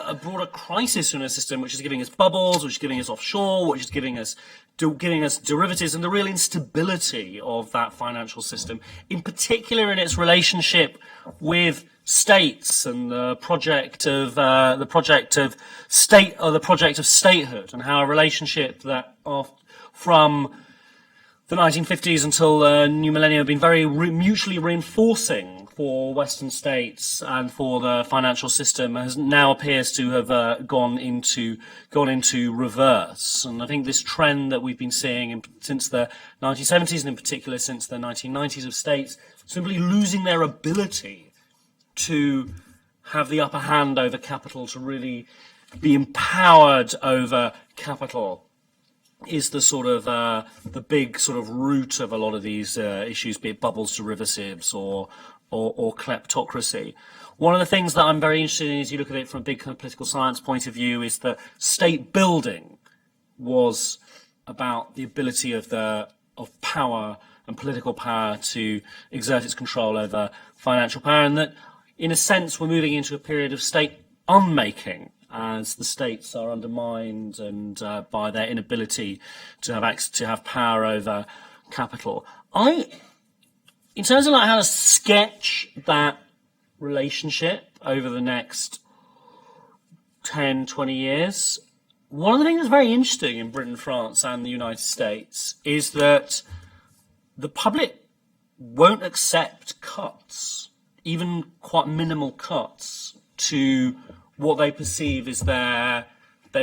a broader crisis in a system which is giving us bubbles, which is giving us offshore, which is giving us derivatives, and the real instability of that financial system, in particular in its relationship with states and the project of statehood, and how a relationship that from the 1950s until the new millennium have been very mutually reinforcing for Western states and for the financial system now appears to have gone into reverse. And I think this trend that we've been seeing since the 1970s, and in particular since the 1990s, of states simply losing their ability to have the upper hand over capital, to really be empowered over capital, is the sort of the big sort of root of a lot of these issues, be it bubbles, derivatives, or kleptocracy. One of the things that I'm very interested in, as you look at it from a big kind of political science point of view, is that state building was about the ability of power and political power to exert its control over financial power, and that, in a sense, we're moving into a period of state unmaking, as the states are undermined and by their inability to have power over capital. In terms of like how to sketch that relationship over the next 10, 20 years, one of the things that's very interesting in Britain, France, and the United States is that the public won't accept cuts, even quite minimal cuts, to what they perceive as their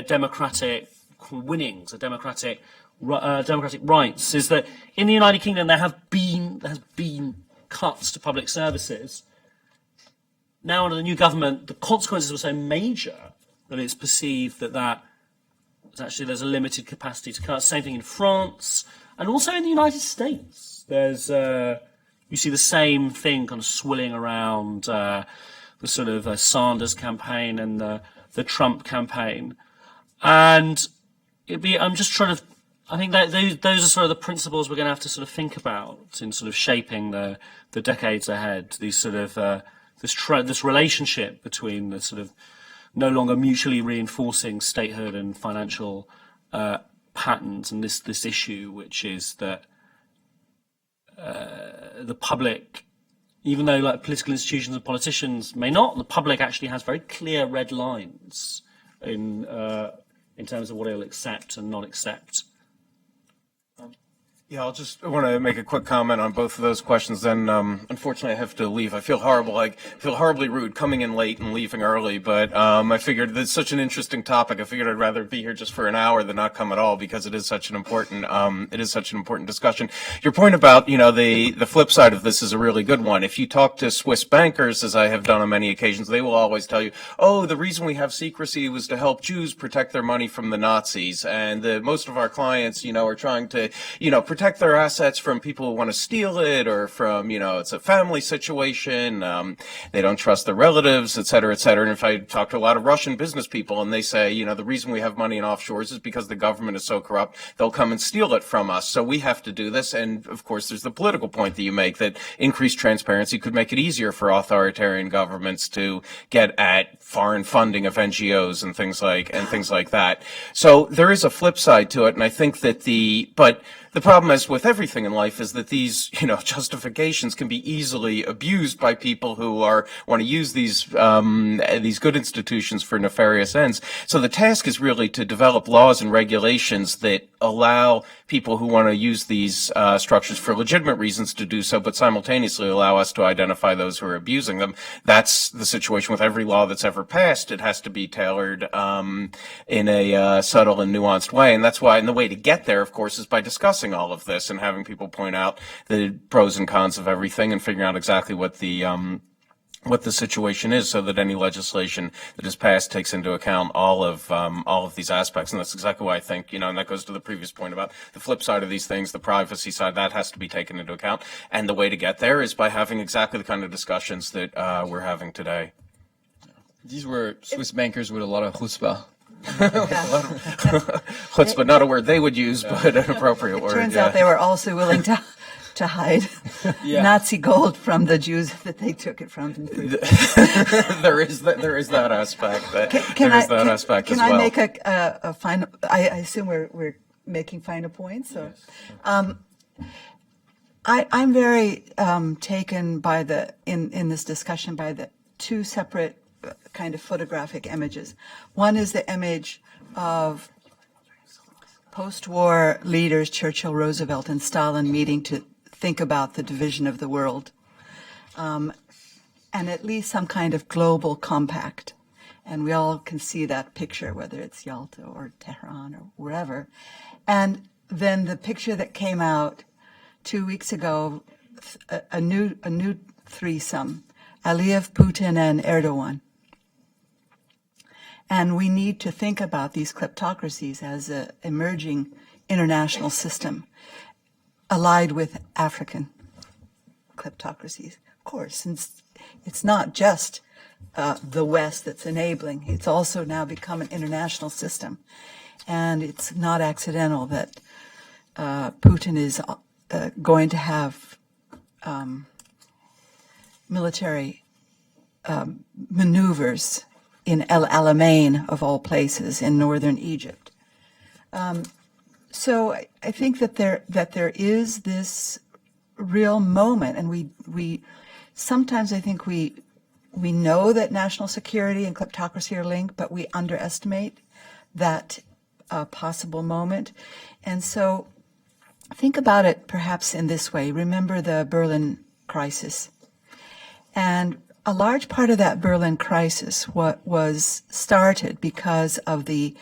democratic winnings, their democratic rights. Is that in the United Kingdom there has been cuts to public services. Now under the new government, the consequences were so major that it's perceived that there's a limited capacity to cut. Same thing in France, and also in the United States. There's you see the same thing kind of swirling around the sort of Sanders campaign and the Trump campaign, and I'm just trying to. I think that those are sort of the principles we're going to have to sort of think about in sort of shaping the decades ahead. These sort of this relationship between the sort of no longer mutually reinforcing statehood and financial patterns, and this issue, which is that the public, even though like political institutions and politicians may not, the public actually has very clear red lines in terms of what it'll accept and not accept. Yeah, I want to make a quick comment on both of those questions. Then, unfortunately, I have to leave. I feel horrible. I feel horribly rude coming in late and leaving early. But I figured it's such an interesting topic. I figured I'd rather be here just for an hour than not come at all, because it is such an important discussion. Your point about the flip side of this is a really good one. If you talk to Swiss bankers, as I have done on many occasions, they will always tell you, "Oh, the reason we have secrecy was to help Jews protect their money from the Nazis, and most of our clients, are trying to, protect their assets from people who want to steal it, or from, it's a family situation. They don't trust their relatives, et cetera, et cetera." And if I talk to a lot of Russian business people, and they say, the reason we have money in offshores is because the government is so corrupt, they'll come and steal it from us. So we have to do this. And of course, there's the political point that you make, that increased transparency could make it easier for authoritarian governments to get at foreign funding of NGOs and things like that. So there is a flip side to it. And I think that but the problem, as with everything in life, is that these, justifications can be easily abused by people who want to use these good institutions for nefarious ends. So the task is really to develop laws and regulations that allow people who want to use these structures for legitimate reasons to do so, but simultaneously allow us to identify those who are abusing them. That's the situation with every law that's ever passed. It has to be tailored in a subtle and nuanced way, and that's why. And the way to get there, of course, is by discussing all of this and having people point out the pros and cons of everything, and figuring out exactly what the situation is, so that any legislation that is passed takes into account all of these aspects. And that's exactly why I think, and that goes to the previous point about the flip side of these things, the privacy side, that has to be taken into account. And the way to get there is by having exactly the kind of discussions that we're having today. These were Swiss bankers with a lot of chutzpah. Chutzpah, not a word they would use, but an appropriate word. Turns out they were also willing to to hide Yeah. Nazi gold from the Jews that they took it from. there is that aspect. Can I make a final? I assume we're making final points. So, I'm very taken by in this discussion by the two separate kind of photographic images. One is the image of post-war leaders, Churchill, Roosevelt, and Stalin meeting to think about the division of the world, and at least some kind of global compact. And we all can see that picture, whether it's Yalta or Tehran or wherever. And then the picture that came out 2 weeks ago, a new threesome, Aliyev, Putin, and Erdogan. And we need to think about these kleptocracies as an emerging international system allied with African kleptocracies. Of course, since it's not just the West that's enabling, it's also now become an international system. And it's not accidental that Putin is going to have military maneuvers in El Alamein, of all places, in northern Egypt. So I think that there is this real moment, and we sometimes I think we know that national security and kleptocracy are linked, but we underestimate that possible moment. And so think about it perhaps in this way. Remember the Berlin crisis. And a large part of that Berlin crisis was started because of the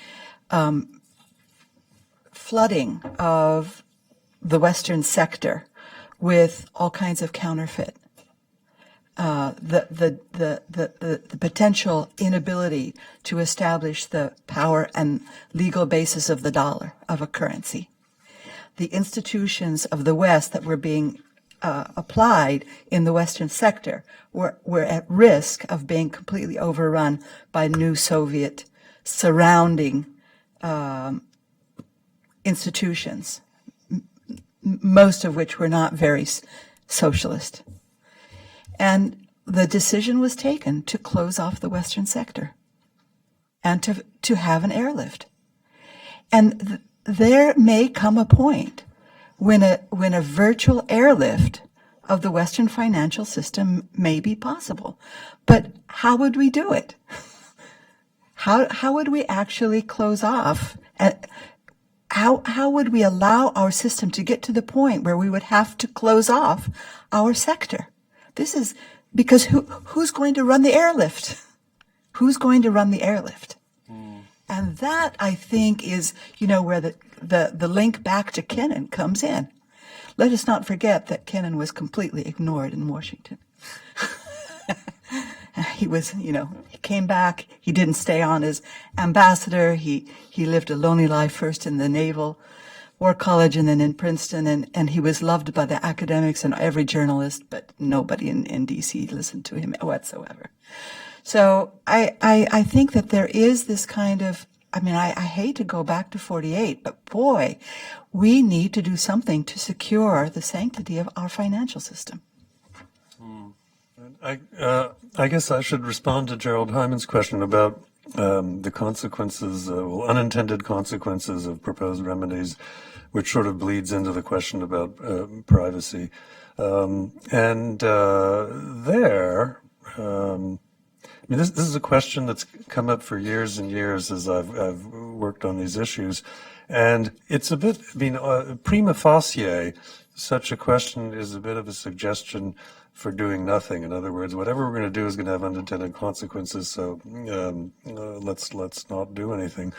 flooding of the Western sector with all kinds of counterfeit. The potential inability to establish the power and legal basis of the dollar, of a currency. The institutions of the West that were being applied in the Western sector were at risk of being completely overrun by new Soviet surrounding institutions, most of which were not very socialist. And the decision was taken to close off the Western sector and to have an airlift. And there may come a point when a virtual airlift of the Western financial system may be possible. But how would we do it? How would we actually close off? How would we allow our system to get to the point where we would have to close off our sector? This is because who's going to run the airlift? Who's going to run the airlift? And that, I think, is, where the link back to Kennan comes in. Let us not forget that Kennan was completely ignored in Washington. He was, he came back. He didn't stay on as ambassador. He lived a lonely life, first in the Naval War College and then in Princeton. And he was loved by the academics and every journalist, but nobody in D.C. listened to him whatsoever. So I think that there is this kind of, I hate to go back to 48, but boy, we need to do something to secure the sanctity of our financial system. I guess I should respond to Gerald Hyman's question about the consequences, unintended consequences of proposed remedies, which sort of bleeds into the question about privacy. This is a question that's come up for years and years as I've worked on these issues, and it's a bit, prima facie, such a question is a bit of a suggestion for doing nothing. In other words, whatever we're going to do is going to have unintended consequences, so let's not do anything.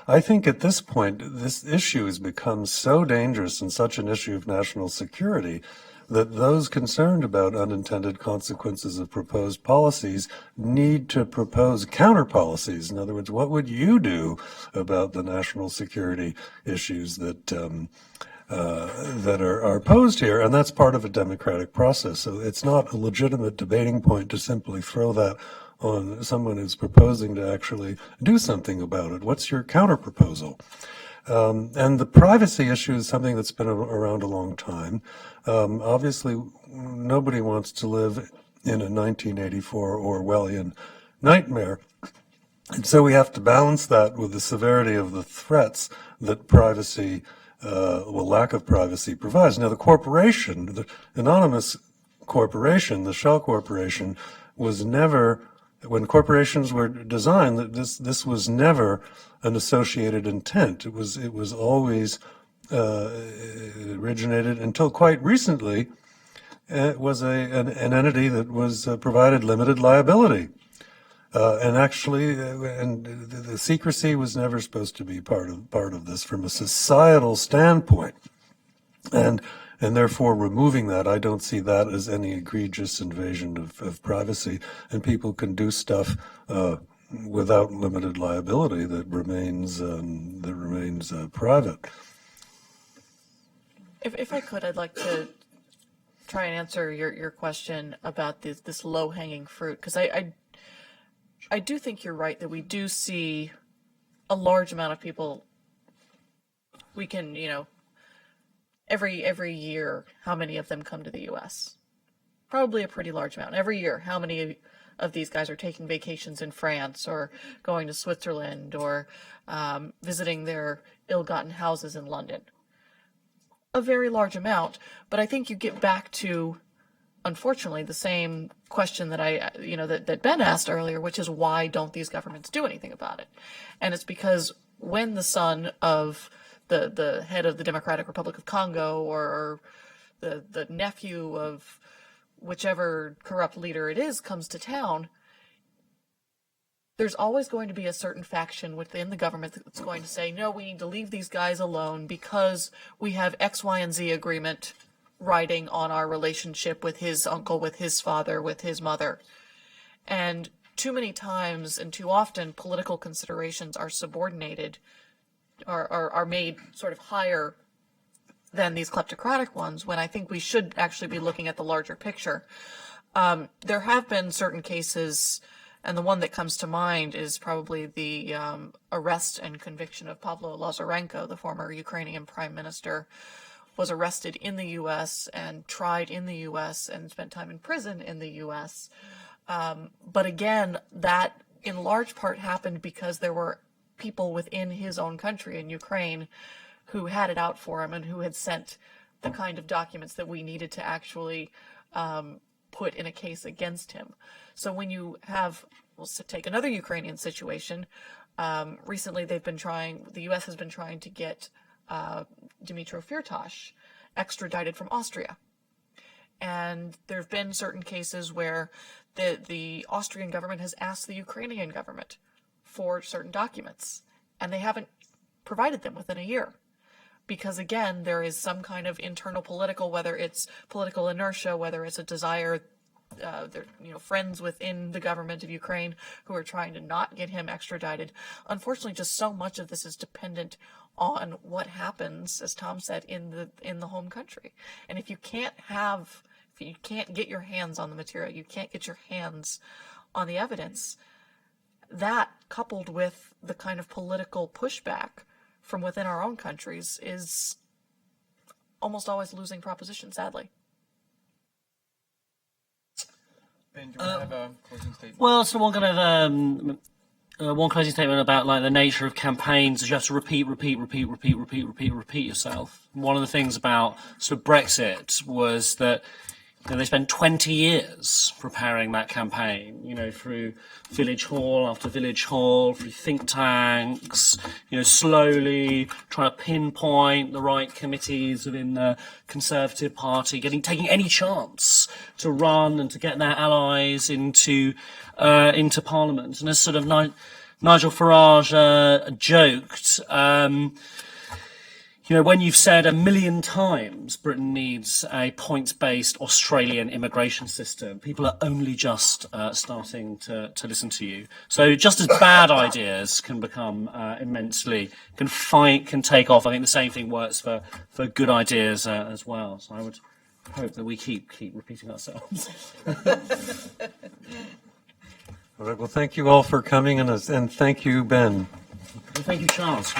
I think at this point, this issue has become so dangerous and such an issue of national security that those concerned about unintended consequences of proposed policies need to propose counter policies. In other words, what would you do about the national security issues that are posed here? And that's part of a democratic process. So it's not a legitimate debating point to simply throw that on someone who's proposing to actually do something about it. What's your counter proposal? And the privacy issue is something that's been around a long time. Obviously, nobody wants to live in a 1984 Orwellian nightmare. And so we have to balance that with the severity of the threats that privacy, lack of privacy provides. Now, the corporation, the anonymous corporation, the shell corporation, was never, when corporations were designed, this was never an associated intent. It was always it originated until quite recently. It was an entity that was provided limited liability, and actually, the secrecy was never supposed to be part of this from a societal standpoint, and therefore removing that, I don't see that as any egregious invasion of privacy, and people can do stuff without limited liability that remains private. If I could, I'd like to try and answer your question about this low-hanging fruit, because I do think you're right that we do see a large amount of people. We can, every year, how many of them come to the U.S.? Probably a pretty large amount. Every year, how many of these guys are taking vacations in France or going to Switzerland or visiting their ill-gotten houses in London? A very large amount, but I think you get back to, unfortunately, the same question that that Ben asked earlier, which is why don't these governments do anything about it? And it's because when the son of the head of the Democratic Republic of Congo or the nephew of whichever corrupt leader it is comes to town, there's always going to be a certain faction within the government that's going to say, no, we need to leave these guys alone because we have X, Y, and Z agreement riding on our relationship with his uncle, with his father, with his mother. And too many times and too often, political considerations are subordinated, are made sort of higher than these kleptocratic ones, when I think we should actually be looking at the larger picture. There have been certain cases, and the one that comes to mind is probably the arrest and conviction of Pavlo Lazarenko, the former Ukrainian prime minister, was arrested in the U.S. and tried in the U.S. and spent time in prison in the U.S. But again, that in large part happened because there were people within his own country in Ukraine who had it out for him and who had sent the kind of documents that we needed to actually put in a case against him. So when you have, take another Ukrainian situation, recently the U.S. has been trying to get Dmytro Firtash extradited from Austria. And there have been certain cases where the Austrian government has asked the Ukrainian government for certain documents, and they haven't provided them within a year. Because again, there is some kind of internal political, whether it's political inertia, whether it's a desire, friends within the government of Ukraine who are trying to not get him extradited. Unfortunately, just so much of this is dependent on what happens, as Tom said, in the home country. And if you can't get your hands on the material, you can't get your hands on the evidence, that coupled with the kind of political pushback from within our own countries is almost always losing proposition, sadly. Ben, do you want to have a closing statement? Well, so one kind of one closing statement about like the nature of campaigns is you have to repeat yourself. One of the things about sort of Brexit was that they spent 20 years preparing that campaign, through village hall after village hall, through think tanks, slowly trying to pinpoint the right committees within the Conservative Party, taking any chance to run and to get their allies into Parliament. And as sort of Nigel Farage joked, when you've said 1 million times Britain needs a points-based Australian immigration system, people are only just starting to listen to you. So just as bad ideas can become can take off, I think the same thing works for good ideas as well. So I would hope that we keep repeating ourselves. All right. Well, thank you all for coming, and thank you, Ben. Well, thank you, Charles.